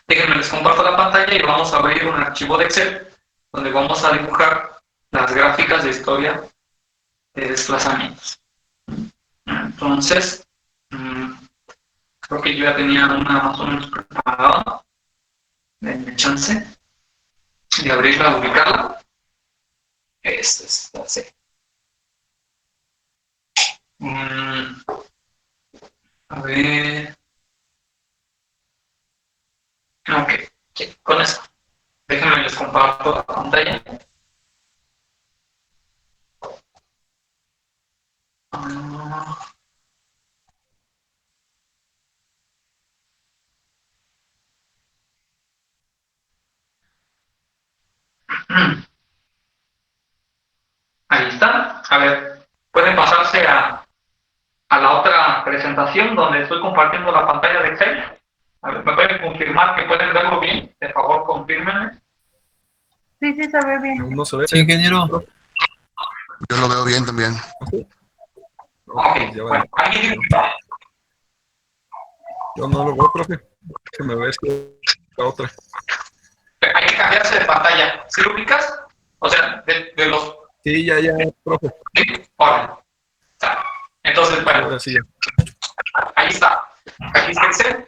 B: déjenme les comparto la pantalla y vamos a abrir un archivo de Excel donde vamos a dibujar las gráficas de historia de desplazamientos. Entonces, creo que yo ya tenía una más o menos preparada. Denme chance de abrirla, ubicarla. Esta es la C. A ver. Ok, con eso. Déjenme les comparto la pantalla. Ahí está. A ver, pueden pasarse a la otra presentación donde estoy compartiendo la pantalla de Excel. A ver, ¿me pueden confirmar que pueden verlo bien? De favor, confírmenme.
A: Sí, se ve bien.
D: No se ve.
C: Sí, ingeniero.
E: Yo lo veo bien también.
B: Ok,
D: Ya
B: bueno,
D: vale.
B: ahí
D: Yo no lo veo, profe. Que me ves la otra.
B: hay que cambiarse de pantalla. ¿Sí lo ubicas? O sea, de los...
D: Sí, ya, profe.
B: ¿Sí? Órale. Entonces, bueno,
D: Ahora sí, ya.
B: ahí está. Aquí está Excel.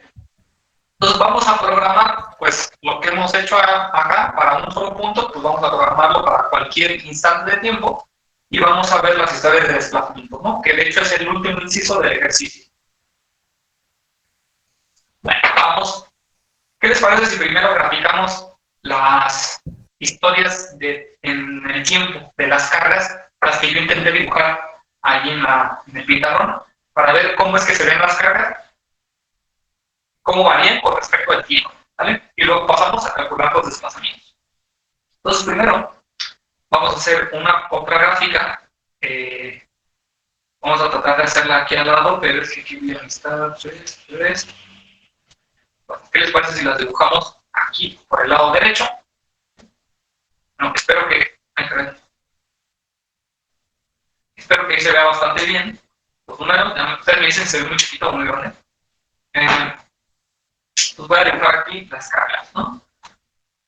B: Entonces vamos a programar, pues, lo que hemos hecho acá para un solo punto, pues vamos a programarlo para cualquier instante de tiempo y vamos a ver las historias de desplazamiento, ¿no? Que de hecho es el último inciso del ejercicio. Bueno, vamos. ¿Qué les parece si primero graficamos las historias en el tiempo de las cargas, las que yo intenté dibujar ahí en el pizarrón, para ver cómo es que se ven las cargas, cómo varían con respecto al tiempo, ¿vale? Y luego pasamos a calcular los desplazamientos. Entonces, primero, vamos a hacer otra gráfica. Vamos a tratar de hacerla aquí al lado, pero es que aquí voy a listar tres. ¿Qué les parece si las dibujamos aquí por el lado derecho? No, espero que ahí se vea bastante bien. Los números, ustedes me dicen que se ve muy chiquito o muy grande. Pues voy a dibujar aquí las cargas, ¿no?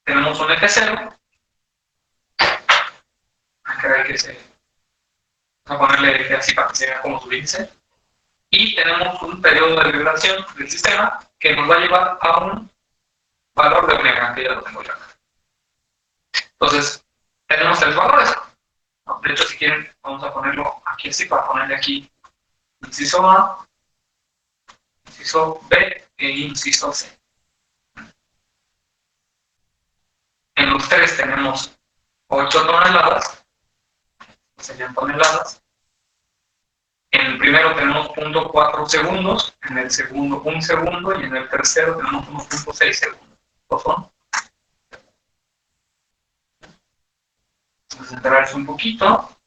B: Tenemos un F0. Acá hay que se... Vamos a ponerle F así para que se vea como su índice. Y tenemos un periodo de vibración del sistema que nos va a llevar a un valor de omega, que ya lo tengo yo acá. Entonces, tenemos tres valores. No, de hecho, si quieren, vamos a ponerlo aquí así, para ponerle aquí inciso A, inciso B e inciso C. En los tres tenemos 8 toneladas, serían toneladas. En el primero tenemos 0.4 segundos, en el segundo 1 segundo y en el tercero tenemos 1.6 segundos. ¿Lo son? Vamos a centrarse un poquito,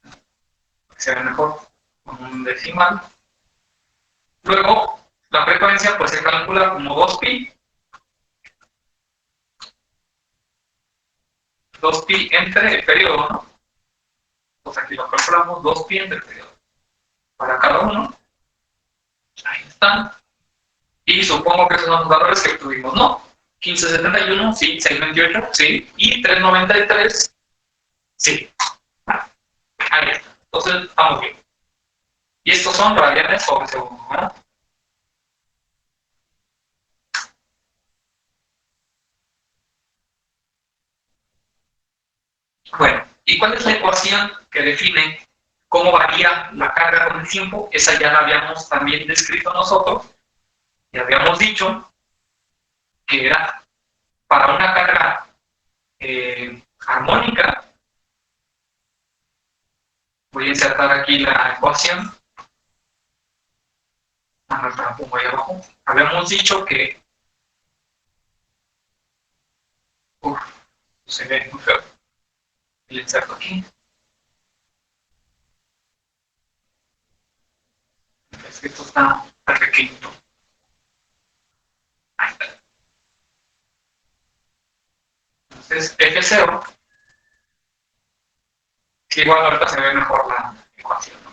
B: para que se vea mejor con un decimal. Luego, la frecuencia pues se calcula como 2pi. 2pi entre el periodo, ¿no? Pues aquí lo calculamos, 2pi entre el periodo. Para cada uno. Ahí están. Y supongo que esos son los valores que tuvimos, ¿no? 1571, sí. 628, sí. Y 393, sí. Ahí está. Entonces, estamos bien. Y estos son radianes sobre segundo, ¿verdad? Bueno, ¿y cuál es la ecuación que define cómo varía la carga con el tiempo? Esa ya la habíamos también descrito nosotros. Y habíamos dicho que era para una carga armónica. Voy a insertar aquí la ecuación. La pongo ahí abajo. Habíamos dicho que... se ve muy feo. Le inserto aquí. Es que esto está pequeñito. Ahí está. Entonces, F0, que igual ahorita se ve mejor la ecuación, ¿no?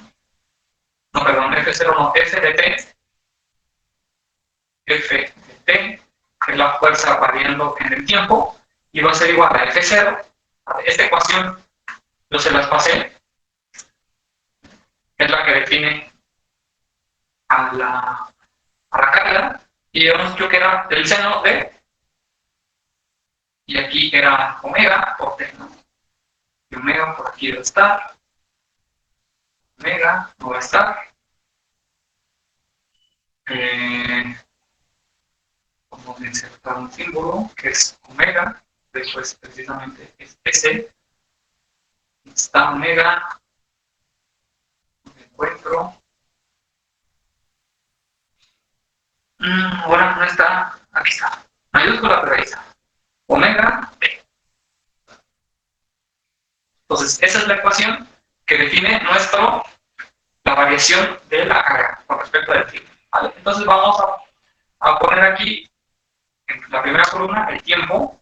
B: No, perdón, F0 no, F de T. F de T, que es la fuerza variando en el tiempo, y va a ser igual a F0. Esta ecuación yo se las pasé, es la que define a la carga, y digamos yo que era el seno de, y aquí era omega por T, ¿no? Y omega por aquí debe estar, omega no va a estar, vamos a insertar un símbolo que es omega, después precisamente es S, está omega, me encuentro, ahora no está, aquí está, mayúscula, pero ahí está, omega T. Entonces, esa es la ecuación que define la variación de la carga con respecto al tiempo, ¿vale? Entonces vamos a poner aquí, en la primera columna, el tiempo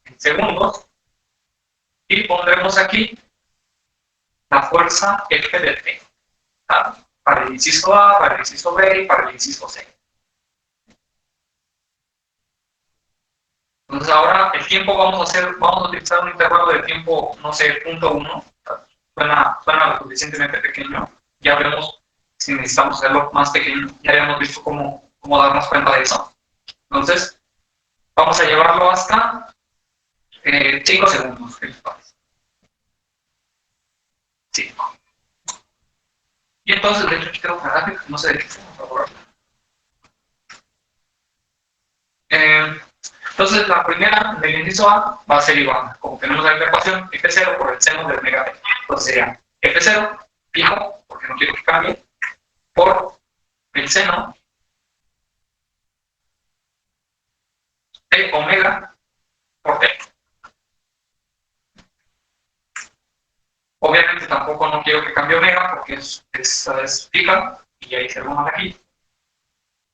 B: en segundos, y pondremos aquí la fuerza F de T, ¿vale? Para el inciso A, para el inciso B y para el inciso C. Entonces ahora el tiempo vamos a utilizar un intervalo de tiempo, no sé, 0.1, suena lo suficientemente pequeño, ya veremos si necesitamos hacerlo más pequeño, ya habíamos visto cómo darnos cuenta de eso. Entonces, vamos a llevarlo hasta 5 segundos, ¿qué les parece? 5. Y entonces, de hecho, aquí tengo una gráfica, no sé de qué estamos, por favor. Entonces, la primera del inciso A va a ser igual. Como tenemos la ecuación, F0 por el seno del omega t. Entonces sería F0, fijo, porque no quiero que cambie, por el seno de omega por t. Obviamente tampoco no quiero que cambie omega porque es fija y ahí se lo vamos aquí.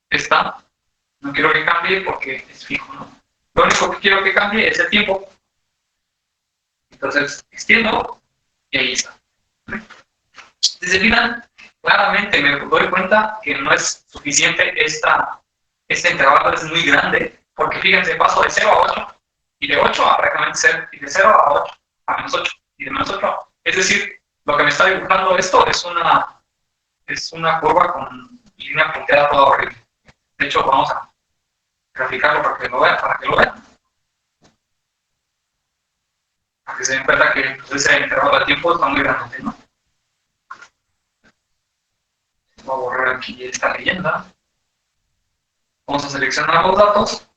B: Esta no quiero que cambie porque es fijo, ¿no? Lo único que quiero que cambie es el tiempo. Entonces extiendo y ahí está. Desde el final, claramente me doy cuenta que no es suficiente este intervalo, es muy grande, porque fíjense, paso de 0 a 8 y de 8 a prácticamente 0, y de 0 a 8 a menos 8 y de menos 8 a... Es decir, lo que me está dibujando esto es una curva con línea punteada toda horrible. De hecho, vamos a graficarlo para que lo vean, Para que se den cuenta que pues, ese intervalo de tiempo está muy grande, ¿no? Voy a borrar aquí esta leyenda. Vamos a seleccionar los datos.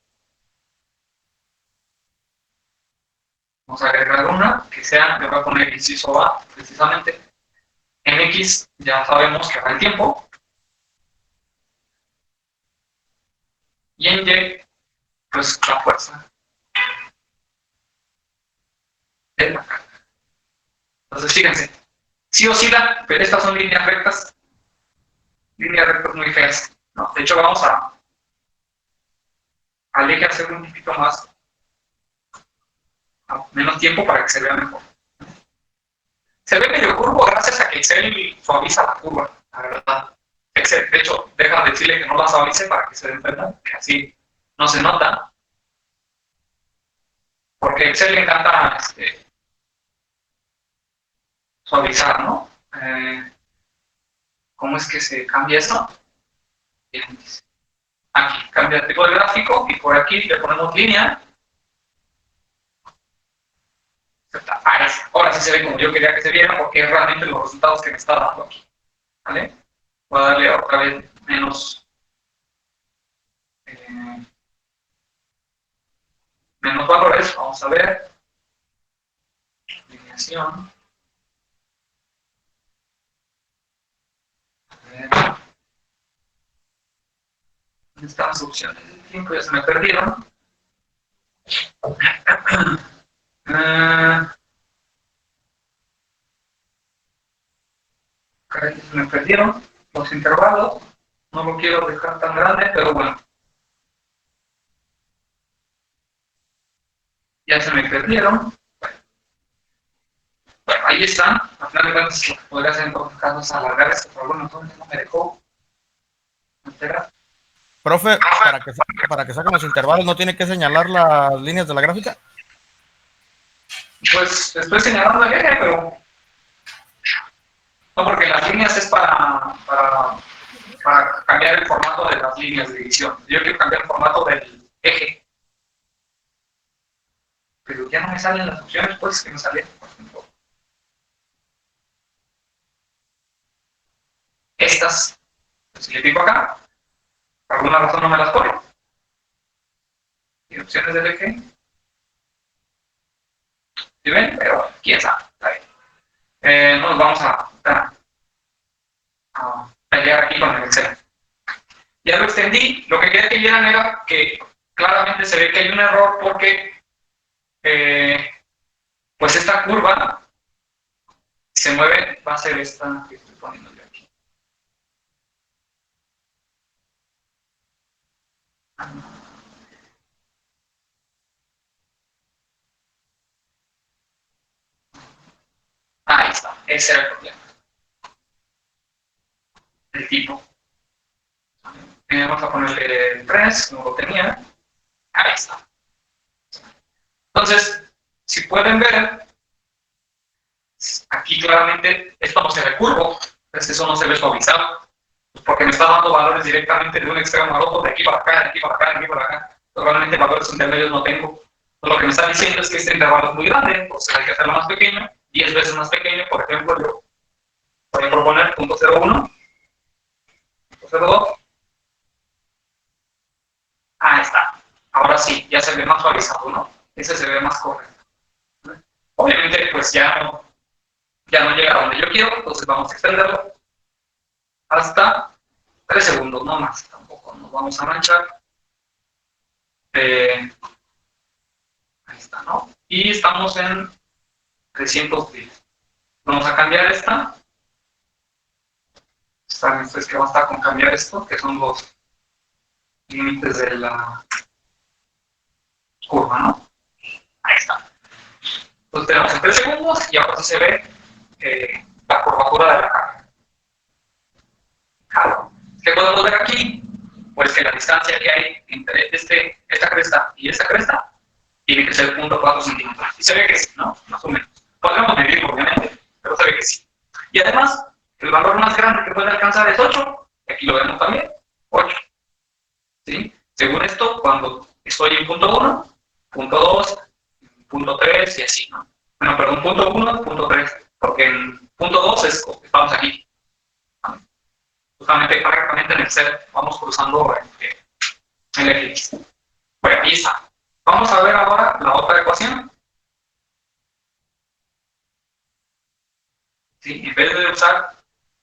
B: Vamos a agregar una que sea, le voy a poner inciso A, precisamente. En X ya sabemos que va el tiempo. Y en Y, pues la fuerza de la carga. Entonces, fíjense, sí oscila, pero estas son líneas rectas muy feas, ¿no? De hecho, vamos al eje a hacer un poquito más, menos tiempo para que se vea mejor. Se ve medio curvo gracias a que Excel suaviza la curva, la verdad. Excel, de hecho, deja de decirle que no la suavice para que se den cuenta, que así no se nota. Porque a Excel le encanta suavizar, ¿no? ¿Cómo es que se cambia esto? Aquí cambia el tipo de gráfico y por aquí le ponemos línea. Ahora sí se ve como yo quería que se viera porque es realmente los resultados que me está dando aquí. ¿Vale? Voy a darle otra vez menos valores. Vamos a ver. Alineación. A ver. ¿Dónde están las opciones de tiempo? Ya se me perdieron. Se me perdieron los intervalos. No lo quiero dejar tan grande, pero bueno. Ya se me perdieron. Bueno, ahí están. Al final de cuentas, podría ser en todos los casos alargar esto, pero bueno, entonces no me dejó.
C: Profe, para que saquen los intervalos, ¿no tiene que señalar las líneas de la gráfica?
B: Pues estoy señalando el eje, pero no, porque las líneas es para cambiar el formato de las líneas de división. Yo quiero cambiar el formato del eje. Pero ya no me salen las opciones, pues, que me salen, por ejemplo. Estas, si le pico acá, por alguna razón no me las pone. Y opciones del eje. ¿Sí ven? Pero bueno, quién sabe. Está bien. Nos vamos a pelear aquí con el Excel. Ya lo extendí. Lo que quería que vieran era que claramente se ve que hay un error porque pues esta curva se mueve, va a ser esta que estoy poniendo yo aquí. Ahí está, ese era el problema. El tipo. Vamos a ponerle 3, como lo tenía. Ahí está. Entonces, si pueden ver, aquí claramente esto no se ve curvo, entonces eso no se ve suavizado, porque me está dando valores directamente de un extremo al otro, de aquí para acá, de aquí para acá, de aquí para acá. Realmente valores intermedios no tengo. Lo que me está diciendo es que este intervalo es muy grande, entonces hay que hacerlo más pequeño, 10 veces más pequeño. Por ejemplo, yo voy a proponer 0.01, 0.02. Ahí está. Ahora ahora sí, ya se ve más suavizado, ¿no? Ese se ve más correcto. Obviamente, pues ya no llega a donde yo quiero, entonces vamos a extenderlo hasta 3 segundos, no más, tampoco nos vamos a manchar. Ahí está, ¿no? Y estamos en 310. Vamos a cambiar esta. Es que basta con cambiar esto, que son los límites de la curva, ¿no? Ahí está. Entonces tenemos en 3 segundos y ahora sí se ve la curvatura de la carga. Claro. ¿Qué podemos ver aquí? Pues que la distancia que hay entre esta cresta y esta cresta tiene que ser 0.4 centímetros. Y se ve que sí, ¿no? Más o menos. Podemos medirlo, obviamente, pero se ve que sí. Y además, el valor más grande que puede alcanzar es 8. Aquí lo vemos también, 8. ¿Sí? Según esto, cuando estoy en punto 1, punto 2, punto 3 y así, ¿no? Bueno, perdón, punto 1, punto 3, porque en punto 2 estamos aquí. Justamente correctamente en el set vamos cruzando el eje X. Bueno, ahí está. Vamos a ver ahora la otra ecuación. ¿Sí? En vez de usar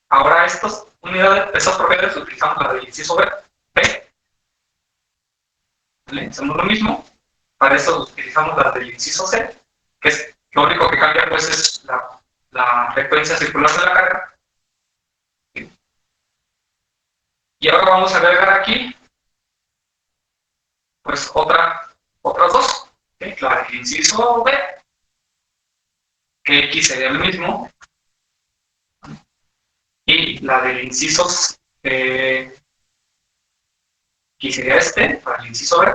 B: ahora estas unidades, estas propiedades, utilizamos la del inciso B. ¿Vale? Hacemos lo mismo. Para eso utilizamos la del inciso C, que es lo único que cambia pues es la frecuencia circular de la carga. ¿Sí? Y ahora vamos a agregar aquí pues otras dos. ¿Sí? La del inciso B, que X sería el mismo, y la del inciso X sería para el inciso B,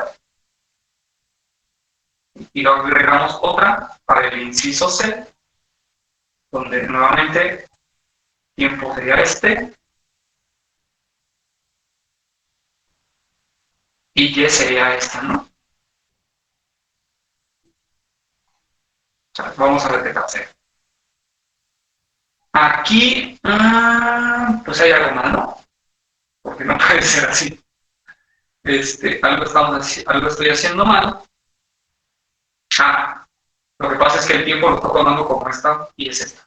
B: y luego agregamos otra para el inciso C, donde nuevamente tiempo sería y Y sería esta, ¿no? O sea, vamos a ver qué tal sea. Aquí, pues hay algo mal, ¿no? Porque no puede ser así. Algo estoy haciendo mal. Lo que pasa es que el tiempo lo estoy tomando como esta y es esta.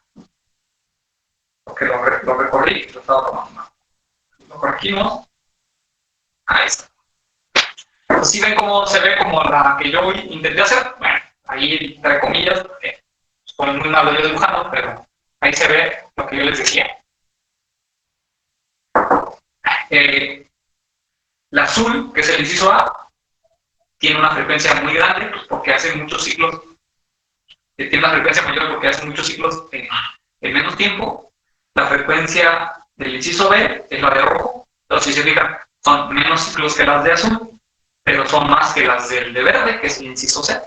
B: Porque lo recorrí y lo estaba tomando mal. Lo corregimos. Ahí está. Pues si ven cómo se ve como la que yo intenté hacer. Bueno, ahí entre comillas, fue muy malo yo dibujando, pero ahí se ve lo que yo les decía. El azul, que es el inciso A, tiene una frecuencia muy grande pues porque hace muchos ciclos. Tiene una frecuencia mayor porque hace muchos ciclos en menos tiempo. La frecuencia del inciso B es la de rojo. Entonces, si se fijan, son menos ciclos que las de azul, pero son más que las del de verde, que es el inciso C.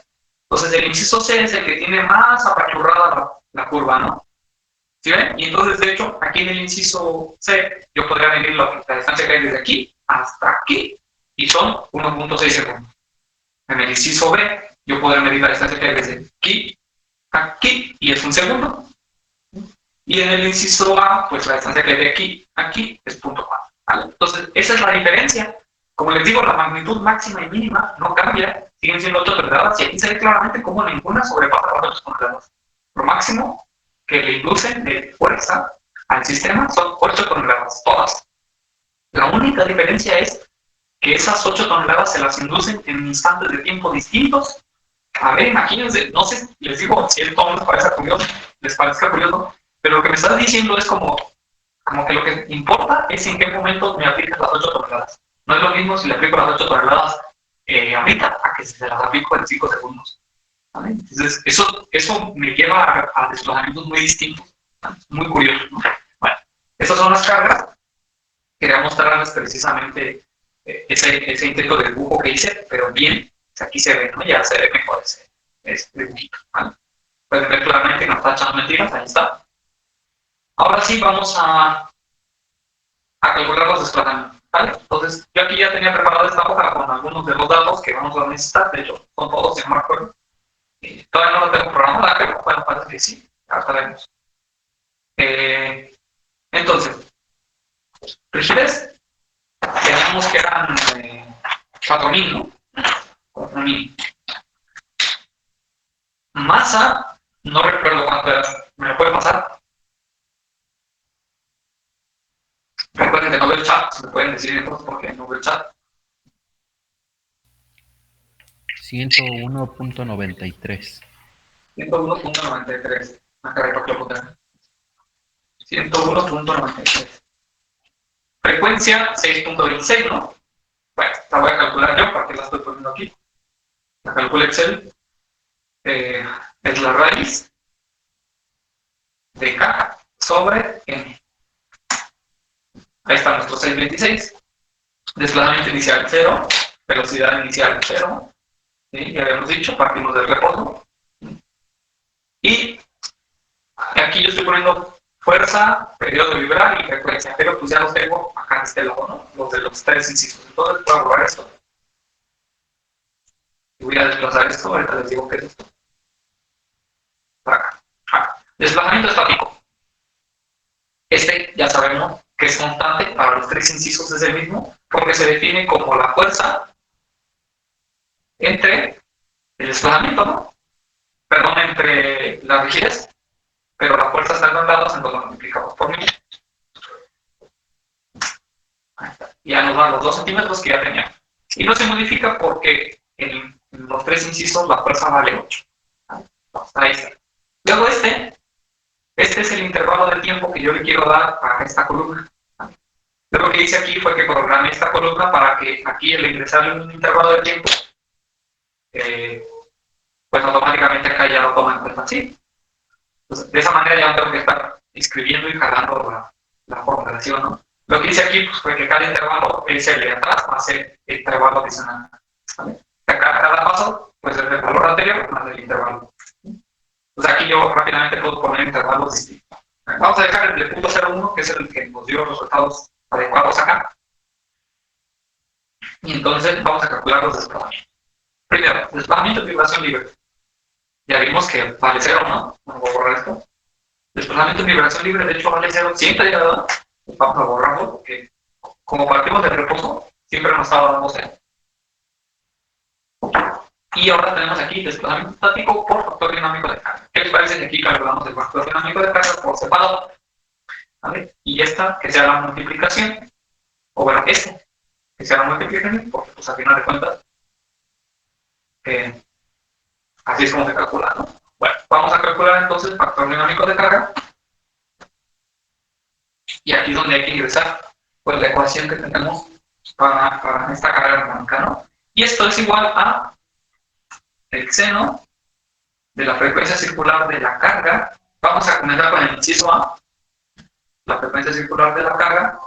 B: Entonces, el inciso C es el que tiene más apachurrada la curva, ¿no? ¿Sí ven? Y entonces, de hecho, aquí en el inciso C, yo podría medir la distancia que hay desde aquí hasta aquí, y son 1.6 segundos. En el inciso B, yo podría medir la distancia que hay desde aquí a aquí, y es 1 segundo. Y en el inciso A, pues la distancia que hay de aquí a aquí es 0.4. ¿Vale? Entonces, esa es la diferencia. Como les digo, la magnitud máxima y mínima no cambia, siguen siendo 8 toneladas, y aquí se ve claramente cómo ninguna sobrepasa las 8 toneladas. Lo máximo que le inducen de fuerza al sistema son 8 toneladas, todas. La única diferencia es que esas 8 toneladas se las inducen en instantes de tiempo distintos. A ver, imagínense, no sé, les digo, si esto no les parezca curioso, pero lo que me estás diciendo es como que lo que importa es en qué momento me aplicas las 8 toneladas. No es lo mismo si le aplico las 8 toneladas ahorita a que si se las aplico en 5 segundos. ¿Vale? Entonces, eso me lleva a desplazamientos muy distintos. ¿Vale? Muy curioso, ¿no? Bueno, esas son las cargas. Quería mostrarles precisamente ese intento de dibujo que hice, pero bien, aquí se ve, ¿no? Ya se ve mejor ese dibujito. ¿Vale? Pueden ver claramente que no está echando mentiras, ahí está. Ahora sí vamos a calcular los desplazamientos. ¿Vale? Entonces, yo aquí ya tenía preparada esta hoja con algunos de los datos que vamos a necesitar, de hecho, son todos, ya me acuerdo. Todavía no la tengo programada, pero bueno, parece que sí, ya sabemos. Entonces, rigidez, teníamos que eran 4000, ¿no? un masa, no recuerdo cuánto era. ¿Me lo puede pasar? Recuerden que no veo el chat, me pueden decir entonces porque no veo el chat.
F: 101.93.
B: 101.93. Caray, ¿por qué lo puse? 101.93. Frecuencia 6.26, ¿no? Bueno, la voy a calcular yo para que la estoy poniendo aquí. La calcula Excel. Es la raíz de K sobre N. Ahí está nuestro 626. Desplazamiento inicial 0. Velocidad inicial 0. ¿Sí? Ya habíamos dicho, partimos del reposo. Y aquí yo estoy poniendo fuerza, periodo de vibrar y frecuencia, pero pues ya los tengo acá en este lado, ¿no? Los de los tres incisos. Entonces voy a borrar esto. Y voy a desplazar esto, ahorita les digo qué es esto. Para acá. Desplazamiento estático. Este ya sabemos que es constante para los tres incisos, es el mismo, porque se define como la fuerza entre el desplazamiento, ¿no? Perdón, entre la rigidez, pero la fuerza está en los lados, entonces lo multiplicamos por 1000. Ahí está. Ya nos dan los 2 centímetros que ya teníamos. Y no se modifica porque en los tres incisos la fuerza vale 8. Ahí está. Luego este es el intervalo de tiempo que yo le quiero dar a esta columna. Yo lo que hice aquí fue que programé esta columna para que aquí al ingresarle un intervalo de tiempo, pues automáticamente acá ya lo toma en cuenta así. Entonces, de esa manera ya no tengo que estar escribiendo y jalando la formulación, ¿no? Lo que hice aquí pues, fue que cada intervalo es el de atrás más el intervalo adicional. ¿Vale? Cada paso pues es el valor anterior más el intervalo. Entonces aquí yo rápidamente puedo poner intervalos distintos. Vamos a dejar el de punto 0,1, que es el que nos dio los resultados adecuados acá. Y entonces vamos a calcular los desplazamientos. Primero, desplazamiento de vibración libre. Ya vimos que vale 0, ¿no? Vamos a borrar esto. Desplazamiento de vibración libre, de hecho, vale 0 siempre, ¿verdad? Vamos a borrarlo porque como partimos del reposo, siempre nos estaba dando 0. Y ahora tenemos aquí desplazamiento estático por factor dinámico de carga. ¿Qué les parece que aquí calculamos el factor dinámico de carga por separado? ¿Vale? Y esta, que sea la multiplicación, o bueno, este, que sea la multiplicación, porque pues al final de cuentas, así es como se calcula, ¿no? Bueno, vamos a calcular entonces el factor dinámico de carga. Y aquí es donde hay que ingresar pues la ecuación que tenemos para esta carga dinámica, ¿no? Y esto es igual a el seno de la frecuencia circular de la carga. Vamos a comenzar con el inciso A, la frecuencia circular de la carga.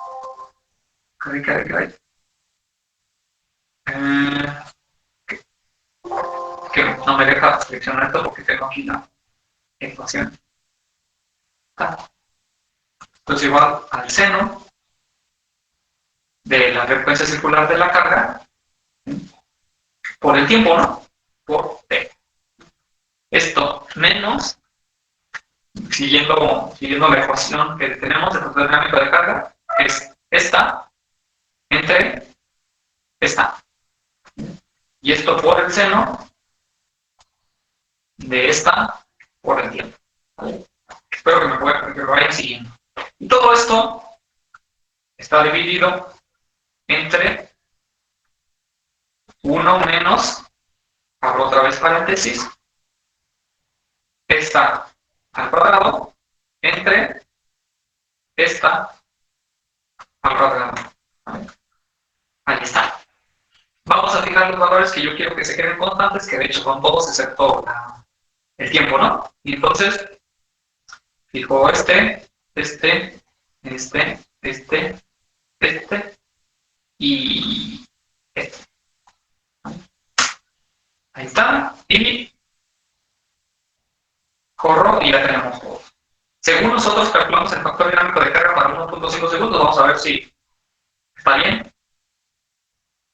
B: Que no me deja seleccionar esto porque tengo aquí la ecuación. Entonces igual al seno de la frecuencia circular de la carga por el tiempo, ¿no? Por T. Esto menos, siguiendo la ecuación que tenemos del factor dinámico de carga, es esta entre esta. Y esto por el seno de esta por el tiempo. ¿Vale? Espero que me vayan siguiendo. Y todo esto está dividido entre 1 menos, abro otra vez paréntesis, esta al cuadrado entre esta al cuadrado. ¿Vale? Ahí está. Vamos a fijar los valores que yo quiero que se queden constantes, que de hecho son todos excepto el tiempo, ¿no? Y entonces, fijo este y este. Ahí está. Y corro y ya tenemos todo. Según nosotros calculamos el factor dinámico de carga para 1.5 segundos, vamos a ver si está bien.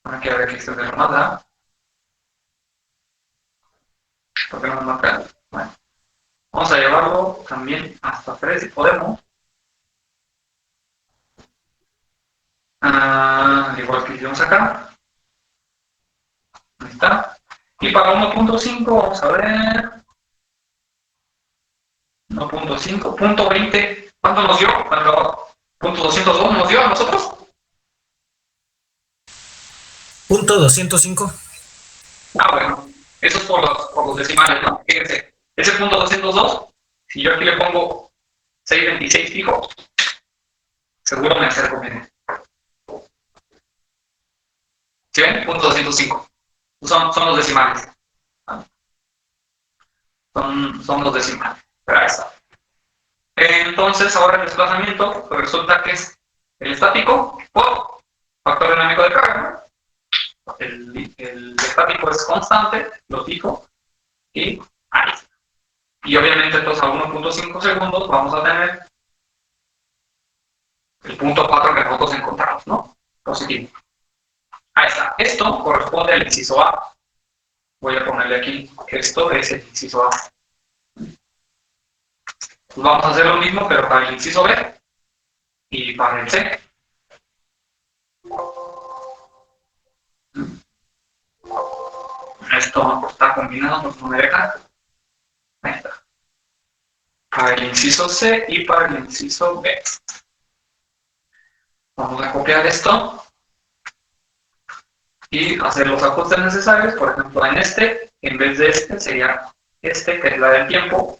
B: Aquí habría que extender más, ¿verdad? ¿Por qué no nos marca? Bueno, vamos a llevarlo también hasta 3 si podemos. Igual que hicimos acá. Ahí está. Y para 1.5, vamos a ver. 1.5, punto 20. ¿Cuánto nos dio? Punto 202 nos dio a nosotros.
F: Punto 205.
B: Bueno, eso es por los decimales, ¿no? Fíjense, ese punto 202, si yo aquí le pongo 626 fijo, seguro me acerco bien. ¿Sí ven? Punto 205. Son los decimales. Son los decimales. Pero ahí está. Entonces, ahora el desplazamiento, pues resulta que es el estático por factor dinámico de carga, ¿no? El estático es constante, lo fijo, y ahí está. Y obviamente, entonces, a 1.5 segundos vamos a tener el punto 4 que nosotros encontramos, ¿no? Positivo. Ahí está. Esto corresponde al inciso A. Voy a ponerle aquí que esto es el inciso A. Pues vamos a hacer lo mismo, pero para el inciso B y para el C. Esto está combinado, nos pone acá. Ahí está. Para el inciso C y para el inciso B. Vamos a copiar esto y hacer los ajustes necesarios. Por ejemplo, en este, en vez de este, sería este, que es la del tiempo.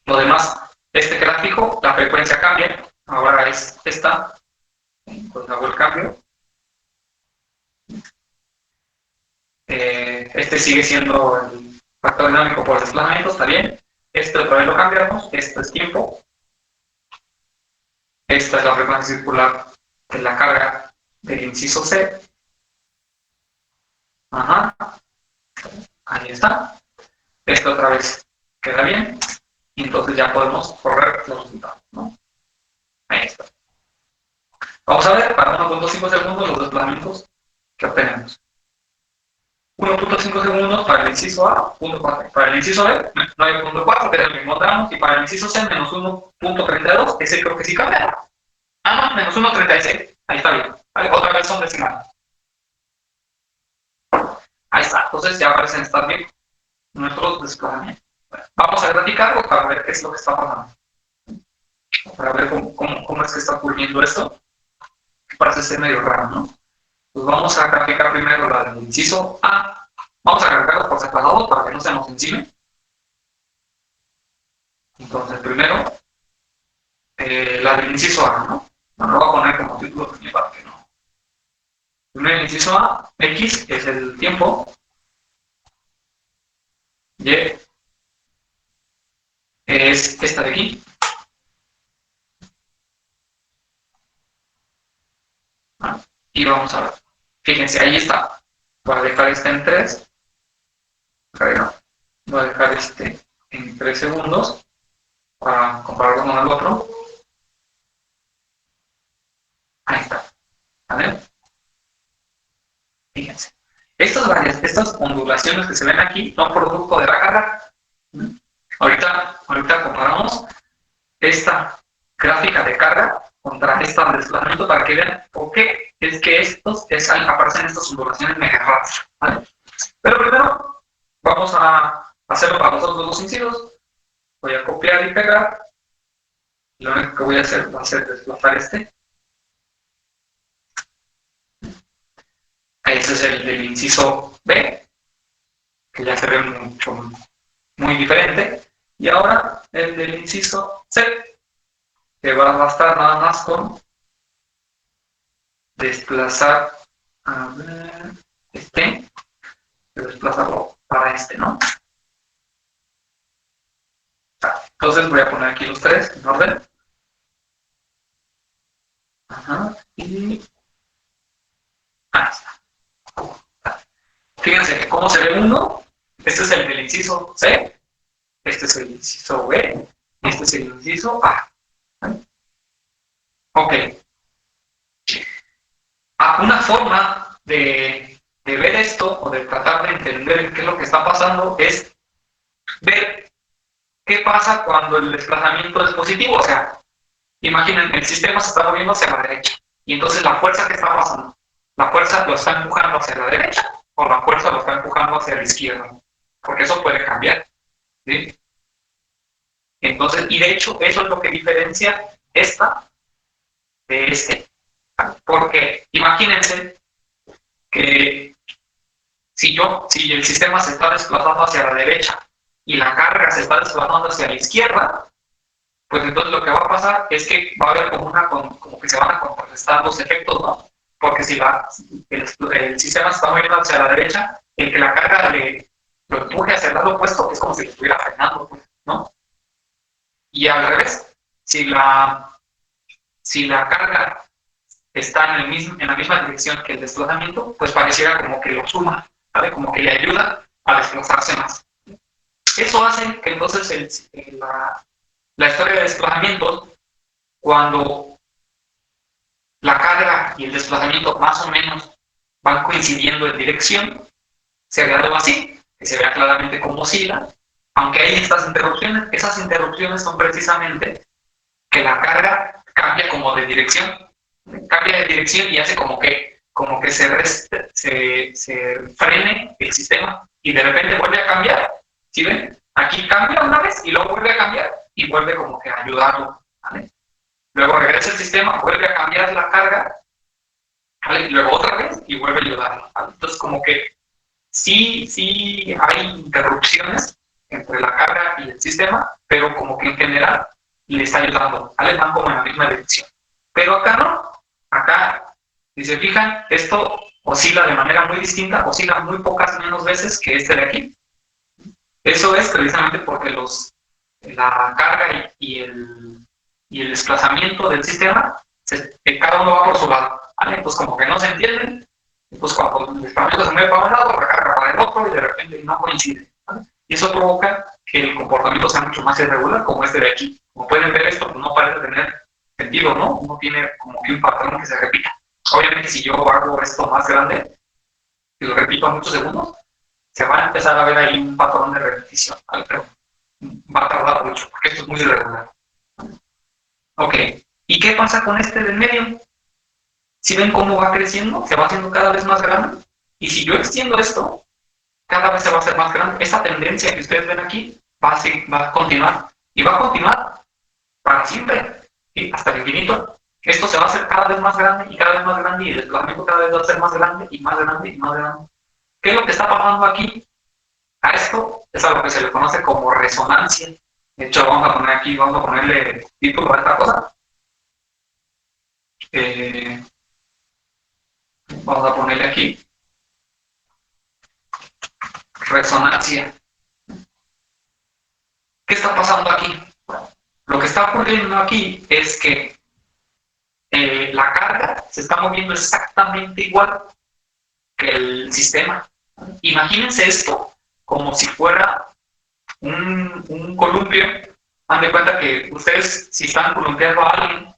B: Lo demás, este que la fijo, la frecuencia cambia. Ahora es esta. Pues hago el cambio. Este sigue siendo el factor dinámico por desplazamiento, está bien. Este otra vez lo cambiamos. Este es tiempo. Esta es la frecuencia circular de la carga del inciso C. Ajá. Ahí está. Esto otra vez queda bien. Y entonces ya podemos correr los resultados, ¿no? Ahí está. Vamos a ver para 1.5 segundos los desplazamientos que obtenemos. 1.5 segundos para el inciso A, punto 4. Para el inciso B, 9.4, que es el que encontramos. Y para el inciso C, menos 1.32, ese creo que sí cambia. No, menos 1.36. Ahí está bien. Vale, otra vez son decimales. Ahí está. Entonces ya aparecen estar bien nuestros desplazamientos. Vamos a graficarlo para ver qué es lo que está pasando. Para ver cómo es que está ocurriendo esto. Parece ser medio raro, ¿no? Pues vamos a graficar primero la del inciso A. Vamos a graficarlo por separado para que no se nos encime. Entonces, primero, la del inciso A, ¿no? Bueno, lo voy a poner como título también para que no. Primero el inciso A, X es el tiempo. Y es esta de aquí. Y vamos a ver. Fíjense, ahí está. Voy a dejar este en 3. Voy a dejar este en 3 segundos para compararlo con el otro. Ahí está. ¿Vale? Fíjense. Estas ondulaciones que se ven aquí son producto de la carga. Ahorita comparamos esta gráfica de carga contra esta de desplazamiento para que vean por qué es que aparecen estas ondulaciones mega raras, ¿vale? Pero primero vamos a hacerlo para los otros dos incisos. Voy a copiar y pegar. Lo único que voy a hacer va a ser desplazar este. Ese es el del inciso B, que ya se ve muy diferente. Y ahora el del inciso C, que va a bastar nada más con desplazar, a ver, desplazarlo para este, ¿no? Entonces voy a poner aquí los tres en orden. Ajá, y ahí está. Fíjense cómo se ve uno. Este es el del inciso C, este es el inciso B, y este es el inciso A. Ok. Una forma de ver esto o de tratar de entender qué es lo que está pasando es ver qué pasa cuando el desplazamiento es positivo. O sea, imaginen, el sistema se está moviendo hacia la derecha y entonces la fuerza que está pasando, la fuerza lo está empujando hacia la derecha o la fuerza lo está empujando hacia la izquierda, porque eso puede cambiar, ¿sí? Entonces, y de hecho, eso es lo que diferencia esta de este, porque imagínense que si el sistema se está desplazando hacia la derecha y la carga se está desplazando hacia la izquierda, pues entonces lo que va a pasar es que va a haber como que se van a contrarrestar los efectos, ¿no? Porque si el sistema se está moviendo hacia la derecha, el que la carga lo empuje hacia el lado opuesto es como si lo estuviera frenando, pues, ¿no? Y al revés, si la carga está en la misma dirección que el desplazamiento, pues pareciera como que lo suma, ¿vale? Como que le ayuda a desplazarse más. Eso hace que entonces la historia de desplazamientos, cuando la carga y el desplazamiento más o menos van coincidiendo en dirección, se vea algo así, que se vea claramente como oscila, aunque hay estas interrupciones. Esas interrupciones son precisamente que la carga cambia como de dirección, y hace como que se frene el sistema y de repente vuelve a cambiar, ¿sí ven? Aquí cambia una vez y luego vuelve a cambiar y vuelve como que a ayudarlo, ¿vale? Luego regresa el sistema, vuelve a cambiar la carga, ¿vale? Y luego otra vez y vuelve a ayudarlo, ¿vale? Entonces como que sí hay interrupciones entre la carga y el sistema, pero como que en general le está ayudando, ¿vale? Van como en la misma dirección. Pero acá no, acá, si se fijan, esto oscila de manera muy distinta, oscila muy pocas menos veces que este de aquí. Eso es precisamente porque la carga y el desplazamiento del sistema, cada uno va por su lado, ¿vale? Pues como que no se entienden, pues cuando el desplazamiento se mueve para un lado, la carga para el otro y de repente no coincide, ¿vale? Y eso provoca que el comportamiento sea mucho más irregular, como este de aquí. Como pueden ver, esto no parece tener sentido, ¿no? Uno tiene como que un patrón que se repita. Obviamente, si yo hago esto más grande y lo repito a muchos segundos, se va a empezar a ver ahí un patrón de repetición, ¿vale? Pero va a tardar mucho, porque esto es muy irregular. Ok, ¿y qué pasa con este del medio? Si ven cómo va creciendo, se va haciendo cada vez más grande, y si yo extiendo esto, cada vez se va a hacer más grande. Esta tendencia que ustedes ven aquí va a continuar, y va a continuar para siempre, ¿sí? Hasta el infinito. Esto se va a hacer cada vez más grande y cada vez más grande, y el desplazamiento cada vez va a ser más grande y más grande y más grande. ¿Qué es lo que está pasando aquí? A esto es a lo que se le conoce como resonancia. De hecho, vamos a ponerle título a esta cosa. Vamos a ponerle aquí resonancia. ¿Qué está pasando aquí? Bueno, lo que está ocurriendo aquí es que la carga se está moviendo exactamente igual que el sistema. Imagínense esto como si fuera un columpio. Haz de cuenta que ustedes, si están columpiando a alguien,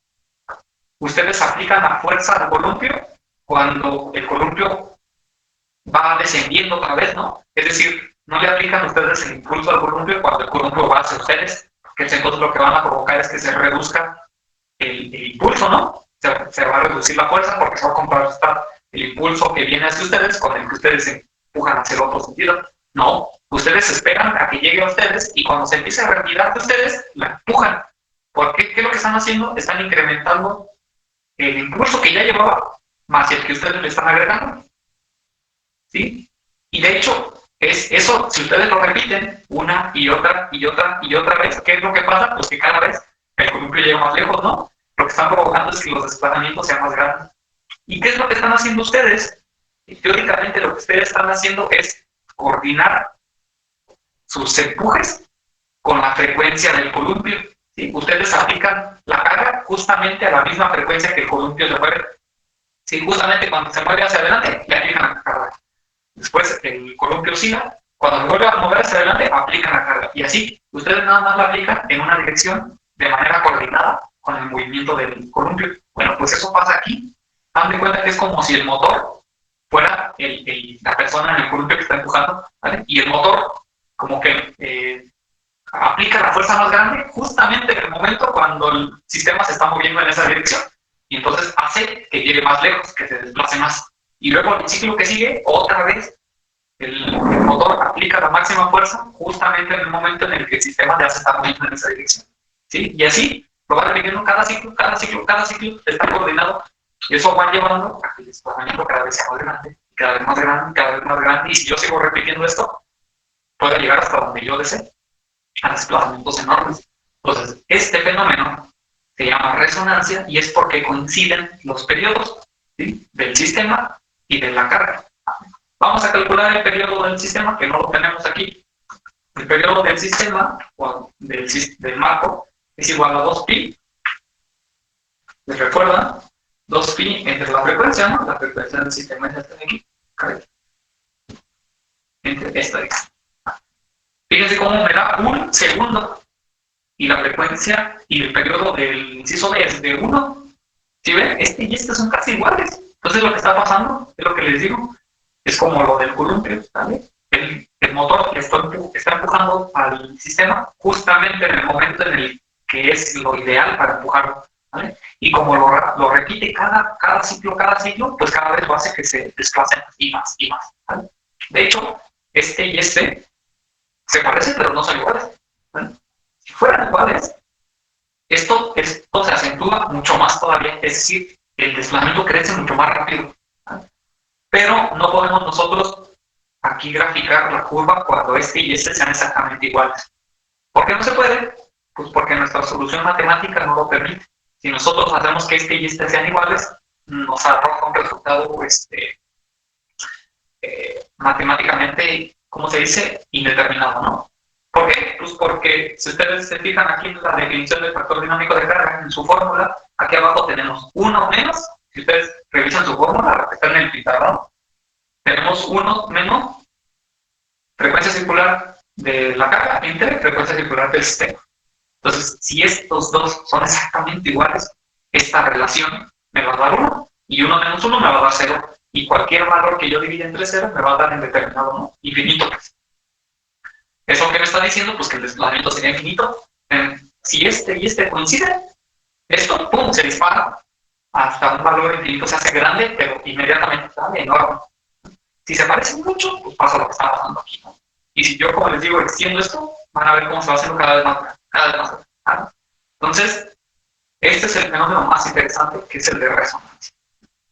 B: ustedes aplican la fuerza al columpio cuando el columpio va descendiendo otra vez, ¿no? Es decir, no le aplican ustedes el impulso al columpio cuando el columpio va hacia ustedes, que entonces lo que van a provocar es que se reduzca el impulso, ¿no? Se va a reducir la fuerza porque se va a contrarrestar el impulso que viene hacia ustedes con el que ustedes se empujan hacia el otro sentido. No, ustedes esperan a que llegue a ustedes y cuando se empiece a retirar de ustedes, la empujan. ¿Por qué? ¿Qué es lo que están haciendo? Están incrementando el impulso que ya llevaba, más el que ustedes le están agregando. ¿Sí? Y de hecho, es eso, si ustedes lo repiten una y otra y otra y otra vez, ¿qué es lo que pasa? Pues que cada vez el columpio llega más lejos, ¿no? Lo que están provocando es que los desplazamientos sean más grandes. ¿Y qué es lo que están haciendo ustedes? Teóricamente lo que ustedes están haciendo es coordinar sus empujes con la frecuencia del columpio. ¿Sí? Ustedes aplican la carga justamente a la misma frecuencia que el columpio se mueve. ¿Sí? Justamente cuando se mueve hacia adelante, le aplican la carga. Después el columpio oscila, cuando se vuelve a mover hacia adelante, aplican la carga. Y así, ustedes nada más la aplican en una dirección de manera coordinada con el movimiento del columpio. Bueno, pues eso pasa aquí. Dan de cuenta que es como si el motor fuera la persona en el columpio que está empujando, ¿vale? Y el motor como que aplica la fuerza más grande justamente en el momento cuando el sistema se está moviendo en esa dirección. Y entonces hace que llegue más lejos, que se desplace más. Y luego el ciclo que sigue, otra vez el motor aplica la máxima fuerza justamente en el momento en el que el sistema ya se está moviendo en esa dirección. ¿Sí? Y así lo va repitiendo cada ciclo, está coordinado, y eso va llevando a que el desplazamiento cada vez sea más grande, cada vez más grande, cada vez más grande, y si yo sigo repitiendo esto, puede llegar hasta donde yo desee, a desplazamientos enormes. Entonces, este fenómeno se llama resonancia y es porque coinciden los periodos, ¿sí?, del sistema y de la carga. Vamos a calcular el periodo del sistema, que no lo tenemos aquí. El periodo del sistema, o del marco, es igual a 2pi. ¿Les recuerdan? 2pi entre la frecuencia, ¿no? La frecuencia del sistema es esta de aquí. Entre esta de aquí. Fíjense cómo me da un segundo. Y la frecuencia y el periodo del inciso B es de 1. ¿Sí ven? Este y este son casi iguales. Entonces lo que está pasando, es lo que les digo, es como lo del columpio, ¿vale? El motor está empujando al sistema justamente en el momento en el que es lo ideal para empujarlo, ¿vale? Y como lo repite cada ciclo, pues cada vez lo hace que se desplacen y más, ¿vale? De hecho, este y este se parecen, pero no son iguales, ¿vale? Si fueran iguales, esto se acentúa mucho más todavía, es decir, el desplazamiento crece mucho más rápido, ¿vale? Pero no podemos nosotros aquí graficar la curva cuando este y este sean exactamente iguales. ¿Por qué no se puede? Pues porque nuestra solución matemática no lo permite. Si nosotros hacemos que este y este sean iguales, nos arroja un resultado matemáticamente, ¿cómo se dice? Indeterminado, ¿no? ¿Por qué? Pues porque si ustedes se fijan aquí en la definición del factor dinámico de carga, en su fórmula, aquí abajo tenemos 1 menos, si ustedes revisan su fórmula, la que está en el pizarrón, tenemos 1 menos frecuencia circular de la carga entre frecuencia circular del sistema. Entonces, si estos dos son exactamente iguales, esta relación me va a dar 1, y 1 menos 1 me va a dar 0, y cualquier valor que yo divida entre 0 me va a dar indeterminado, ¿no? Infinito. ¿Eso qué me está diciendo? Pues que el desplazamiento sería infinito. Si este y este coinciden, esto, ¡pum!, se dispara hasta un valor infinito, se hace grande, pero inmediatamente sale enorme. Si se parecen mucho, pues pasa lo que está pasando aquí, ¿no? Y si yo, como les digo, extiendo esto, van a ver cómo se va haciendo cada vez más grande. ¿Vale? Entonces, este es el fenómeno más interesante, que es el de resonancia.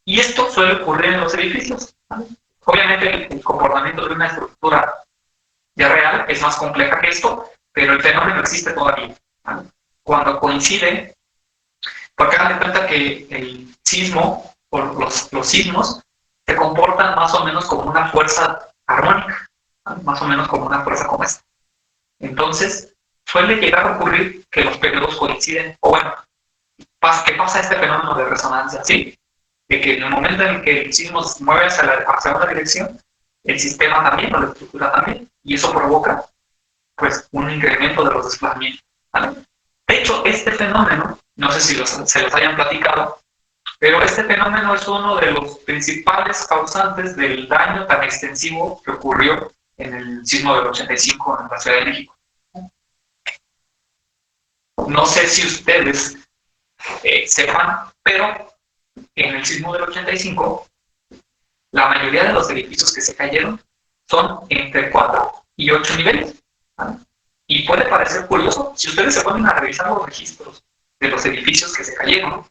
B: Y esto suele ocurrir en los edificios, ¿vale? Obviamente, el comportamiento de una estructura ya real es más compleja que esto, pero el fenómeno existe todavía, ¿vale? Cuando coincide, porque hagan de cuenta que el sismo o los sismos se comportan más o menos como una fuerza armónica, ¿vale? Más o menos como una fuerza como esta. Entonces, suele llegar a ocurrir que los periodos coinciden, o bueno, ¿qué pasa este fenómeno de resonancia? Sí, de que en el momento en que el sismo se mueve hacia una dirección, el sistema también, o la estructura también, y eso provoca, pues, un incremento de los desplazamientos, ¿vale? De hecho, este fenómeno, no sé si se los hayan platicado, pero este fenómeno es uno de los principales causantes del daño tan extensivo que ocurrió en el sismo del 85 en la Ciudad de México. No sé si ustedes sepan, pero en el sismo del 85, la mayoría de los edificios que se cayeron son entre 4 y 8 niveles, ¿vale? Y puede parecer curioso, si ustedes se ponen a revisar los registros de los edificios que se cayeron,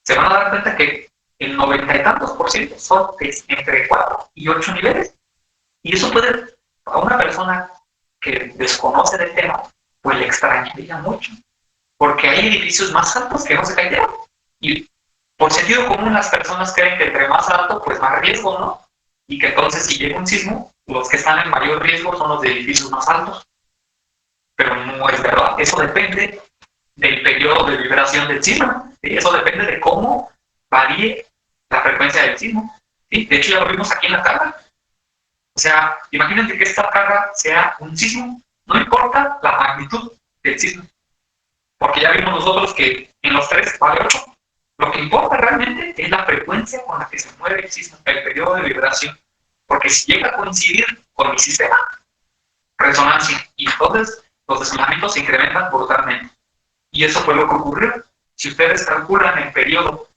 B: se van a dar cuenta que el 90 y tantos % son entre 4 y 8 niveles. Y eso puede, a una persona que desconoce del tema, pues le extrañaría mucho, porque hay edificios más altos que no se cayeron. Y por sentido común las personas creen que entre más alto, pues más riesgo, ¿no? Y que entonces si llega un sismo, los que están en mayor riesgo son los de edificios más altos. Pero no es verdad, eso depende del periodo de vibración del sismo, ¿sí? Eso depende de cómo varíe la frecuencia del sismo, ¿sí? De hecho ya lo vimos aquí en la tabla. O sea, imagínense que esta carga sea un sismo, no importa la magnitud del sismo, porque ya vimos nosotros que en los 3 vale 8. Lo que importa realmente es la frecuencia con la que se mueve el sismo, el periodo de vibración, porque si llega a coincidir con mi sistema, resonancia, y entonces los desplazamientos se incrementan brutalmente. Y eso fue lo que ocurrió. Si ustedes calculan el periodo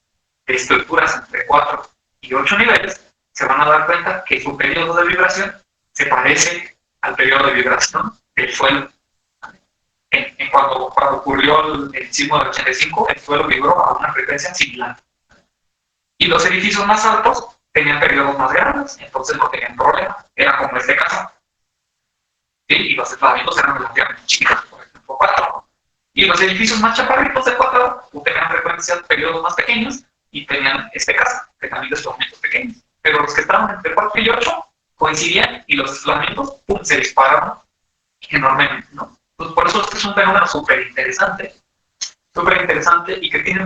B: de estructuras entre 4 y 8 niveles, se van a dar cuenta que su periodo de vibración se parece al periodo de vibración del suelo. Cuando ocurrió el sismo del 85, el suelo vibró a una frecuencia similar. Y los edificios más altos tenían periodos más grandes, entonces no tenían problema. Era como este caso. ¿Sí? Y los eslamitos eran relativamente chiquitos, por ejemplo, 4. Y los edificios más chaparritos de 4 tenían frecuencias, periodos más pequeños, y tenían este caso, que también deslizamientos pequeños. Pero los que estaban entre 4 y 8 coincidían y los deslizamientos se dispararon enormemente, ¿no? Entonces, por eso este es un fenómeno súper interesante y que tiene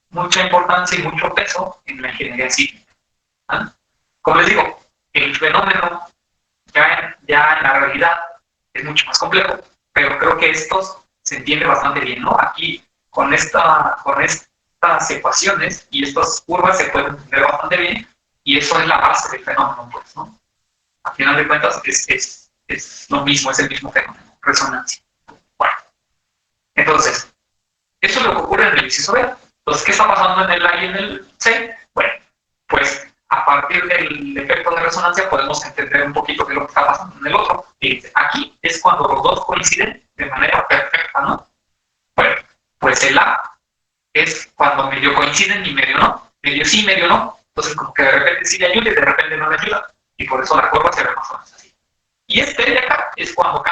B: mucha importancia y mucho peso en la ingeniería civil. ¿Ah? Como les digo, el fenómeno ya en la realidad es mucho más complejo, pero creo que estos se entiende bastante bien, ¿no? Aquí con estas ecuaciones y estas curvas se pueden entender bastante bien y eso es la base del fenómeno, pues, ¿no? Al final de cuentas es lo mismo, es el mismo fenómeno, resonancia. Bueno, entonces, eso es lo que ocurre en el inciso B. Entonces, ¿qué está pasando en el A y en el C? Bueno, pues a partir del efecto de resonancia podemos entender un poquito de lo que está pasando en el otro. Fíjense, aquí es cuando los dos coinciden de manera perfecta, ¿no? Bueno, pues el A es cuando medio coinciden y medio no, medio sí, medio no. Entonces, como que de repente sí le ayuda y de repente no le ayuda. Y por eso la curva se ve más o menos así. Y este de acá es cuando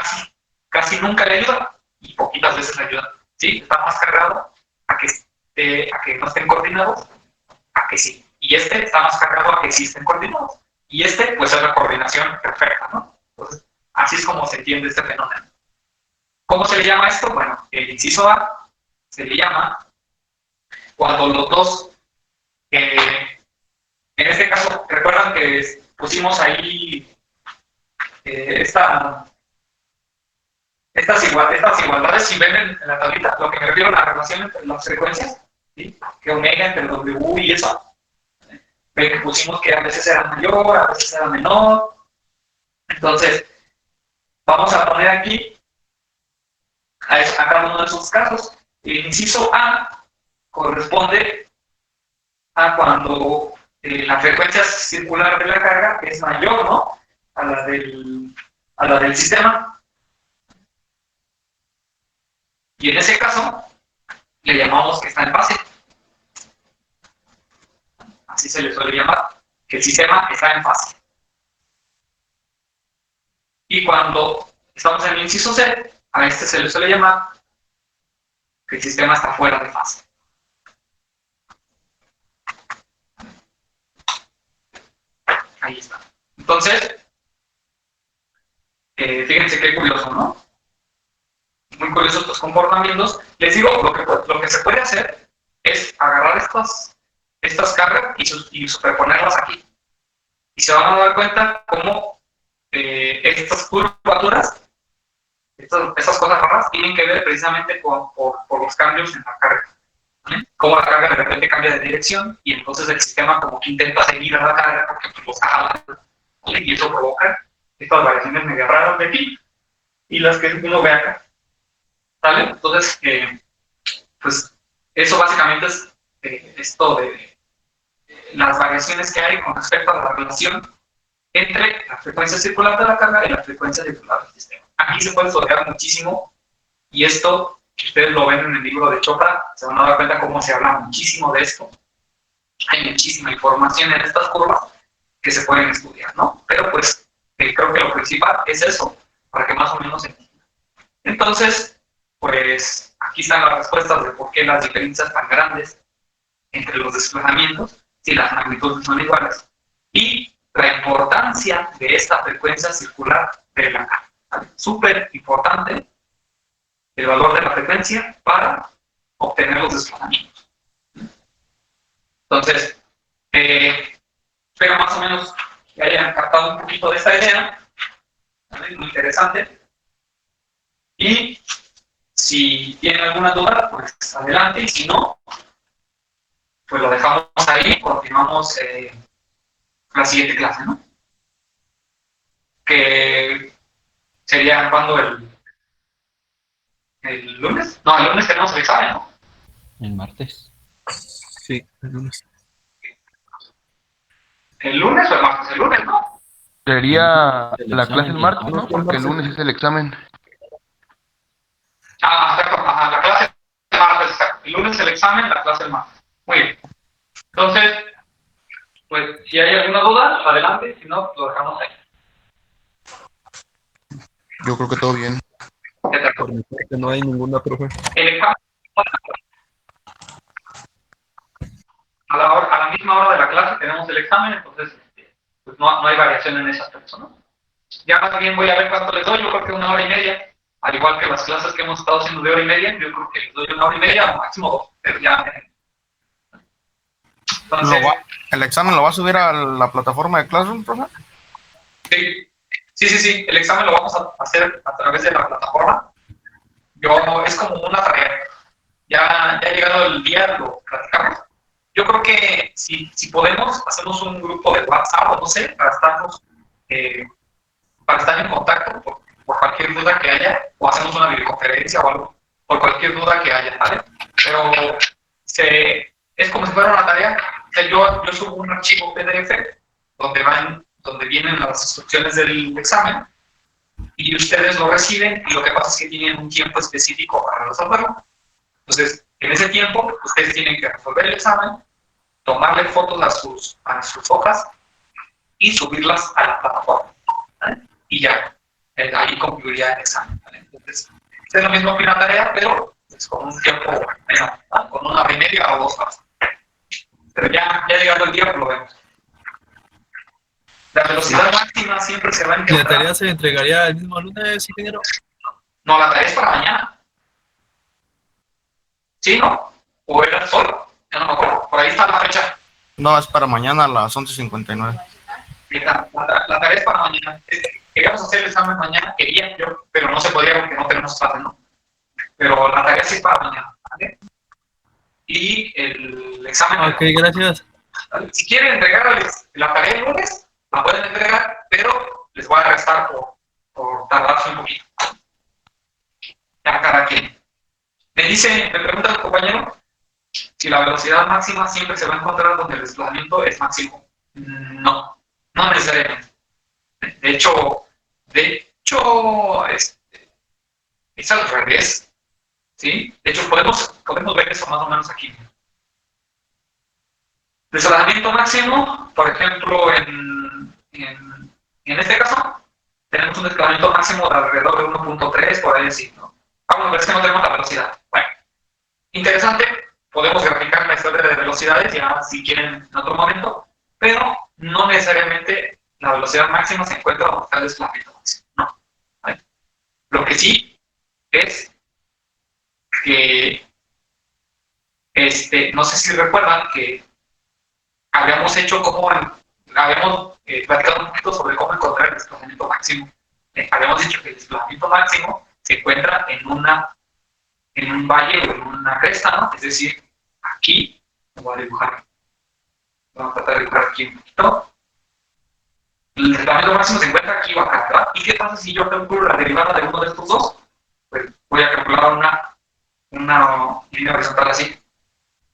B: casi nunca le ayuda y poquitas veces le ayuda. ¿Sí? Está más cargado a que no estén coordinados, a que sí. Y este está más cargado a que sí estén coordinados. Y este, pues es la coordinación perfecta, ¿no? Entonces, así es como se entiende este fenómeno. ¿Cómo se le llama esto? Bueno, el inciso A se le llama cuando los dos, en este caso, recuerdan que pusimos ahí estas igualdades, si ven en la tablita, lo que me refiero a la relación entre las frecuencias, ¿sí? Que omega entre W y eso. Ven que pusimos que a veces era mayor, a veces era menor. Entonces, vamos a poner aquí a cada uno de esos casos. El inciso A corresponde a cuando la frecuencia circular de la carga es mayor, ¿no? A la del sistema. Y en ese caso, le llamamos que está en fase. Así se le suele llamar, que el sistema está en fase. Y cuando estamos en el inciso C, a este se le suele llamar que el sistema está fuera de fase. Ahí está. Entonces, fíjense qué curioso, ¿no? Muy curiosos estos comportamientos. Les digo, lo que se puede hacer es agarrar estas cargas y superponerlas aquí. Y se van a dar cuenta cómo estas curvaturas, estas cosas raras, tienen que ver precisamente por los cambios en la carga. ¿Vale? Cómo la carga de repente cambia de dirección y entonces el sistema como que intenta seguir a la carga porque pues, los jala, ¿vale? Y eso provoca estas variaciones medio raras de aquí y las que uno ve acá. ¿Vale? Entonces, pues eso básicamente es esto de las variaciones que hay con respecto a la relación entre la frecuencia circular de la carga y la frecuencia circular del sistema. Aquí se puede estudiar muchísimo y esto, que ustedes lo ven en el libro de Chopra, se van a dar cuenta cómo se habla muchísimo de esto. Hay muchísima información en estas curvas que se pueden estudiar, ¿no? Pero pues creo que lo principal es eso, para que más o menos se entienda. Entonces, pues aquí están las respuestas de por qué las diferencias tan grandes entre los desplazamientos si las magnitudes son iguales y la importancia de esta frecuencia circular de la carga. ¿Vale? Súper importante el valor de la frecuencia para obtener los desplazamientos. Entonces, espero más o menos que hayan captado un poquito de esta idea. ¿Vale? Muy interesante. Y si tienen alguna duda, pues adelante. Y si no, pues lo dejamos ahí y continuamos la siguiente clase, ¿no? Que sería cuando el lunes. No, el lunes tenemos el examen, ¿no?
C: El martes.
D: Sí, el lunes.
B: El lunes o el martes, el lunes, ¿no?
E: Sería
C: El
E: la
C: examen
E: clase el
C: y-
E: martes, ¿no? Porque el lunes es el examen.
B: Exacto, ajá, la clase el martes, exacto. El lunes el examen, la clase el martes. Muy bien. Entonces, pues, si hay alguna duda, adelante, si no, lo dejamos ahí.
E: Yo creo que todo bien.
B: ¿Qué tal?
D: Por mi parte no hay ninguna, profe.
B: El examen a la misma hora de la clase tenemos el examen, entonces pues no hay variación en ese aspecto, ¿no? Ya más bien voy a ver cuánto les doy, yo creo que 1 hora y media, al igual que las clases que hemos estado haciendo de hora y media, yo creo que les doy 1 hora y media o máximo 2, pero ya. Entonces,
G: ¿El examen lo va a subir a la plataforma de Classroom, profe?
B: sí, el examen lo vamos a hacer a través de la plataforma. Es como una tarea. Ya llegado el día lo platicamos. Yo creo que si podemos, hacemos un grupo de WhatsApp o no sé, para estar en contacto por cualquier duda que haya, o hacemos una videoconferencia o algo, por cualquier duda que haya, ¿vale? Pero es como si fuera una tarea. O sea, yo subo un archivo PDF donde vienen las instrucciones del examen y ustedes lo reciben y lo que pasa es que tienen un tiempo específico para resolverlo. Entonces, en ese tiempo, ustedes tienen que resolver el examen, tomarle fotos a sus hojas y subirlas a la plataforma, ¿vale? Y ya, ahí concluiría el examen, ¿vale? Entonces, es lo mismo que una tarea, pero es con un tiempo menor, ¿vale? Con 1 hora y media o 2 horas. Pero ya llegando el día, pues lo vemos. La velocidad máxima siempre se va a
D: ¿La
B: encontrar.
D: tarea se entregaría el mismo lunes, ingeniero?
B: No, la tarea es para mañana. ¿Sí, no? ¿O era solo? Ya no me acuerdo. Por ahí está la fecha.
G: No, es para mañana a las 11:59.
B: La tarea es para mañana. Queríamos hacer el examen mañana, quería yo, pero no se podía porque no tenemos clase, ¿no? Pero la tarea sí es para mañana, ¿vale? Y el examen...
D: Ok, gracias.
B: ¿vale? Si quieren entregarles la tarea el lunes, la pueden entregar, pero les voy a restar por tardarse un poquito. Ya cada quien. Me pregunta el compañero si la velocidad máxima siempre se va a encontrar donde el desplazamiento es máximo. No, no necesariamente. De hecho, es al revés, ¿sí? De hecho, podemos ver eso más o menos aquí. Desplazamiento máximo, por ejemplo, en este caso, tenemos un desplazamiento máximo de alrededor de 1.3, por ahí decir, ¿no? Vamos a ver si no tenemos la velocidad. Bueno, interesante, podemos graficar la historia de velocidades ya si quieren en otro momento, pero no necesariamente la velocidad máxima se encuentra donde está el desplazamiento máximo, no. ¿Vale? Lo que sí es que, no sé si recuerdan que habíamos platicado un poquito sobre cómo encontrar el desplazamiento máximo. Habíamos dicho que el desplazamiento máximo se encuentra en un valle o en una cresta, ¿no? Es decir, aquí, voy a dibujar. Vamos a tratar de dibujar aquí un poquito. El desplazamiento máximo se encuentra aquí o acá, ¿verdad? ¿Y qué pasa si yo calculo la derivada de uno de estos dos? Pues voy a calcular una línea horizontal así,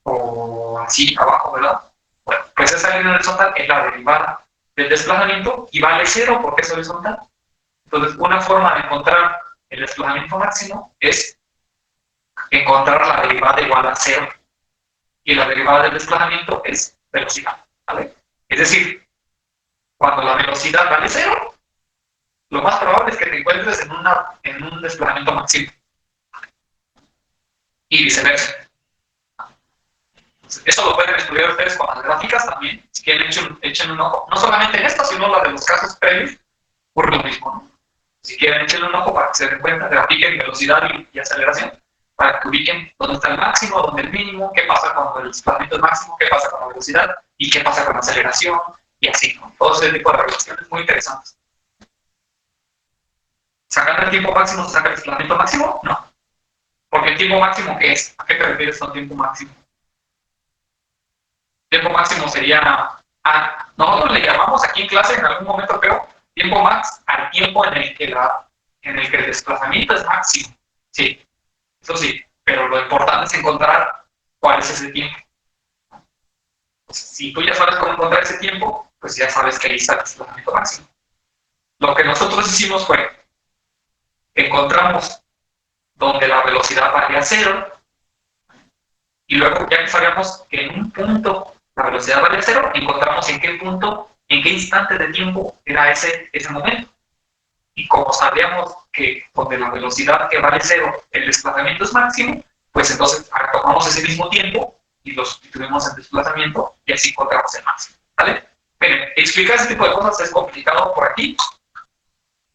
B: o así abajo, ¿verdad? Bueno, pues esa línea horizontal es la derivada del desplazamiento y vale 0 porque es horizontal. Entonces, una forma de encontrar el desplazamiento máximo es encontrar la derivada igual a 0. Y la derivada del desplazamiento es velocidad, ¿vale? Es decir, cuando la velocidad vale 0, lo más probable es que te encuentres en un desplazamiento máximo. Y viceversa. Eso lo pueden estudiar ustedes con las gráficas también. Si quieren, echen un ojo. No solamente en esta, sino la de los casos previos. Ocurre lo mismo, ¿no? Si quieren, echen un ojo para que se den cuenta, grafiquen velocidad y aceleración, para que ubiquen dónde está el máximo, dónde el mínimo, qué pasa cuando el desplazamiento es máximo, qué pasa con la velocidad y qué pasa con la aceleración y así, ¿no? Todo ese tipo de relaciones muy interesantes. ¿Sacando el tiempo máximo se saca el desplazamiento máximo? No. Porque el tiempo máximo, ¿qué es? ¿A qué te refieres con tiempo máximo? Tiempo máximo sería, nosotros le llamamos aquí en clase en algún momento, creo, tiempo max al tiempo en el que el desplazamiento es máximo. Sí, eso sí, pero lo importante es encontrar cuál es ese tiempo. Pues, si tú ya sabes cómo encontrar ese tiempo, pues ya sabes que ahí está el desplazamiento máximo. lo que nosotros hicimos fue, encontramos donde la velocidad valía 0, y luego ya que sabíamos que en un punto la velocidad valía 0, encontramos en qué punto, en qué instante de tiempo era ese momento. Y como sabíamos que donde la velocidad que vale 0, el desplazamiento es máximo, pues entonces tomamos ese mismo tiempo y lo sustituimos en desplazamiento y así encontramos el máximo, ¿vale? Pero explicar ese tipo de cosas es complicado por aquí,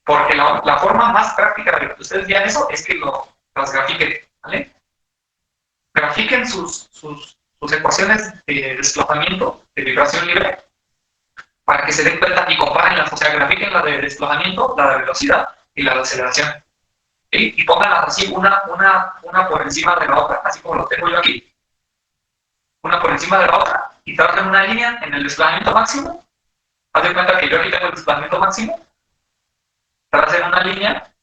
B: porque la forma más práctica de que ustedes vean eso es que las grafiquen, ¿vale? Grafiquen sus ecuaciones de desplazamiento, de vibración libre, para que se den cuenta y compárenlas, o sea, grafiquen la de desplazamiento, la de velocidad y la de aceleración. ¿Sí? Y pónganlas así, una por encima de la otra, así como lo tengo yo aquí. Una por encima de la otra, y tracen una línea en el desplazamiento máximo. Haz de cuenta que yo aquí tengo el desplazamiento máximo. Tracen una línea,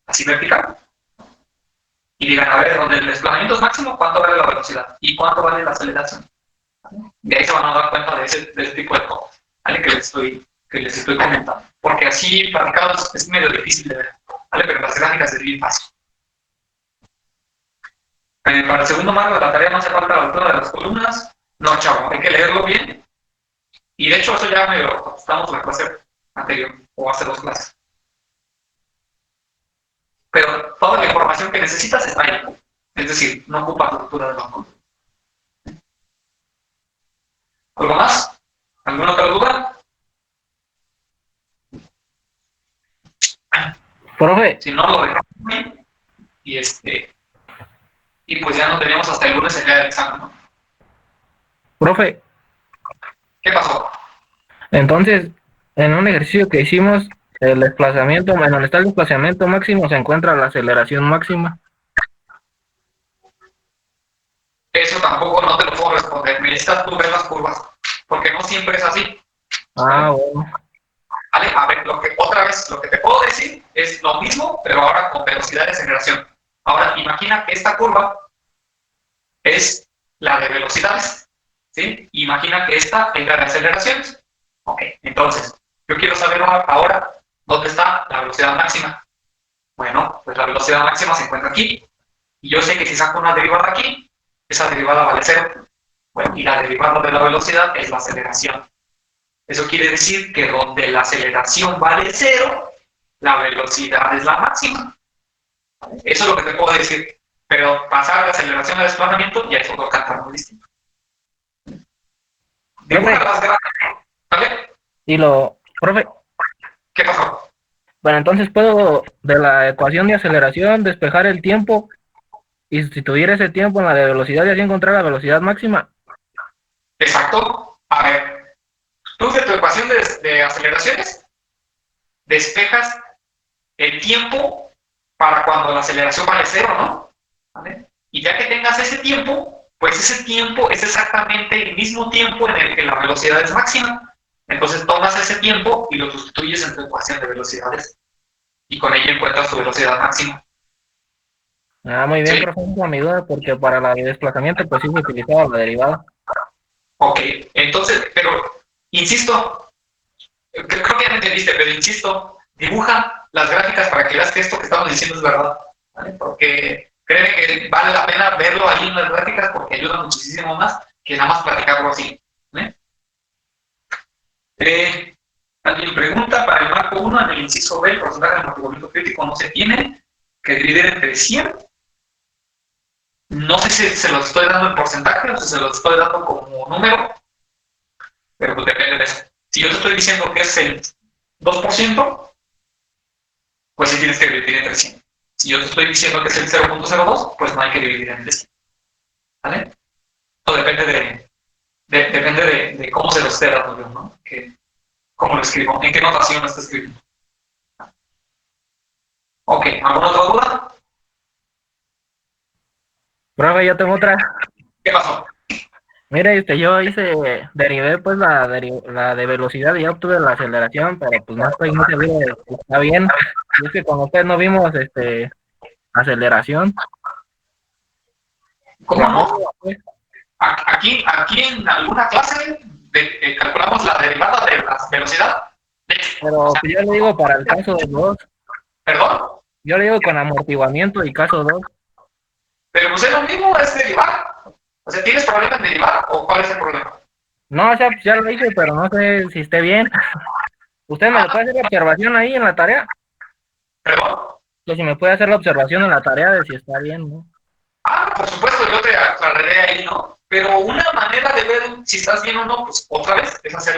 B: así vertical. Y digan, a ver, donde el desplazamiento es máximo, ¿cuánto vale la velocidad? ¿Y cuánto vale la aceleración? De ahí se van a dar cuenta de ese tipo de cosas, ¿vale? que les estoy comentando. Porque así, platicado, es medio difícil de ver, ¿vale? Pero las gráficas es bien fácil. Para el segundo marco de la tarea no hace falta la altura de las columnas. No, chavo, hay que leerlo bien. Y de hecho, eso ya me lo contestamos en la clase anterior, o hace 2 clases. Pero toda la información que necesitas está ahí. Es decir, no ocupa la altura de las columnas. ¿Algo más? ¿Alguna otra duda?
C: Profe,
B: Si no, lo dejamos bien. Y pues ya nos tenemos hasta el lunes el día del examen, ¿no?
C: profe,
B: ¿Qué pasó?
C: entonces, en un ejercicio que hicimos, el desplazamiento, bueno, donde está el desplazamiento máximo, se encuentra la aceleración máxima.
B: Eso tampoco no te lo puedo responder. Necesitas tú ver las curvas, porque no siempre es así.
C: Ah, bueno.
B: Vale, a ver, otra vez, lo que te puedo decir es lo mismo, pero ahora con velocidad de aceleración. Ahora, imagina que esta curva es la de velocidades, ¿sí? Imagina que esta es la de aceleraciones. Ok, entonces, yo quiero saber ahora dónde está la velocidad máxima. Bueno, pues la velocidad máxima se encuentra aquí. Y yo sé que si saco una derivada aquí, esa derivada vale 0. Bueno, y la derivada de la velocidad es la aceleración. Eso quiere decir que donde la aceleración vale 0, la velocidad es la máxima. Eso es lo que te puedo decir. Pero pasar de aceleración a desplazamiento ya es otro cantar muy distinto. Dibuja las gráficas. ¿Vale?
C: Profe,
B: ¿Qué pasó?
C: bueno, entonces puedo, de la ecuación de aceleración, despejar el tiempo y sustituir ese tiempo en la de velocidad y así encontrar la velocidad máxima.
B: Exacto. A ver, tú de tu ecuación de aceleraciones despejas el tiempo para cuando la aceleración vale 0, ¿no? ¿Vale? Y ya que tengas ese tiempo, pues ese tiempo es exactamente el mismo tiempo en el que la velocidad es máxima. Entonces tomas ese tiempo y lo sustituyes en tu ecuación de velocidades. Y con ello encuentras tu velocidad máxima.
C: Ah, muy bien,
B: Sí.
C: profe, esa es mi duda, porque para la de desplazamiento pues sí se utilizaba la derivada.
B: Ok, entonces, pero insisto, creo que ya me entendiste, pero insisto, dibuja las gráficas para que veas que esto que estamos diciendo es verdad, ¿vale? Porque créeme que vale la pena verlo ahí en las gráficas porque ayuda muchísimo más que nada más platicarlo así, ¿vale? Alguien pregunta, para el marco 1, en el inciso B, el porcentaje de amortiguamiento crítico no se tiene que dividir entre 100. No sé si se los estoy dando en porcentaje o si se los estoy dando como número, pero pues depende de eso. Si yo te estoy diciendo que es el 2%, pues sí tienes que dividir entre 100. Si yo te estoy diciendo que es el 0.02, pues no hay que dividir entre 100. ¿Vale? Eso depende de cómo se lo esté dando yo, ¿no? ¿Cómo lo escribo? ¿En qué notación lo está escribiendo? Ok, ¿alguna otra duda?
C: Profe, yo tengo otra.
B: ¿Qué pasó?
C: Mira, yo derivé pues la de velocidad y ya obtuve la aceleración, pero pues no estoy muy seguro de si está bien. Y es que con usted no vimos aceleración.
B: ¿Cómo no? Aquí en alguna clase calculamos la derivada de la velocidad.
C: Pero pues, yo le digo para el caso 2.
B: ¿Perdón?
C: Yo le digo con amortiguamiento y caso 2.
B: Pero pues es lo mismo, es derivar. O sea, ¿tienes problema en derivar o cuál es el problema?
C: No, o sea, pues, ya lo hice, pero no sé si esté bien. ¿Usted me puede hacer la observación ahí en la tarea?
B: ¿Perdón?
C: Que si me puede hacer la observación en la tarea de si está bien, ¿no?
B: Ah, por supuesto, yo te aclararé ahí, ¿no? Pero una manera de ver si estás bien o no, pues otra vez, es hacer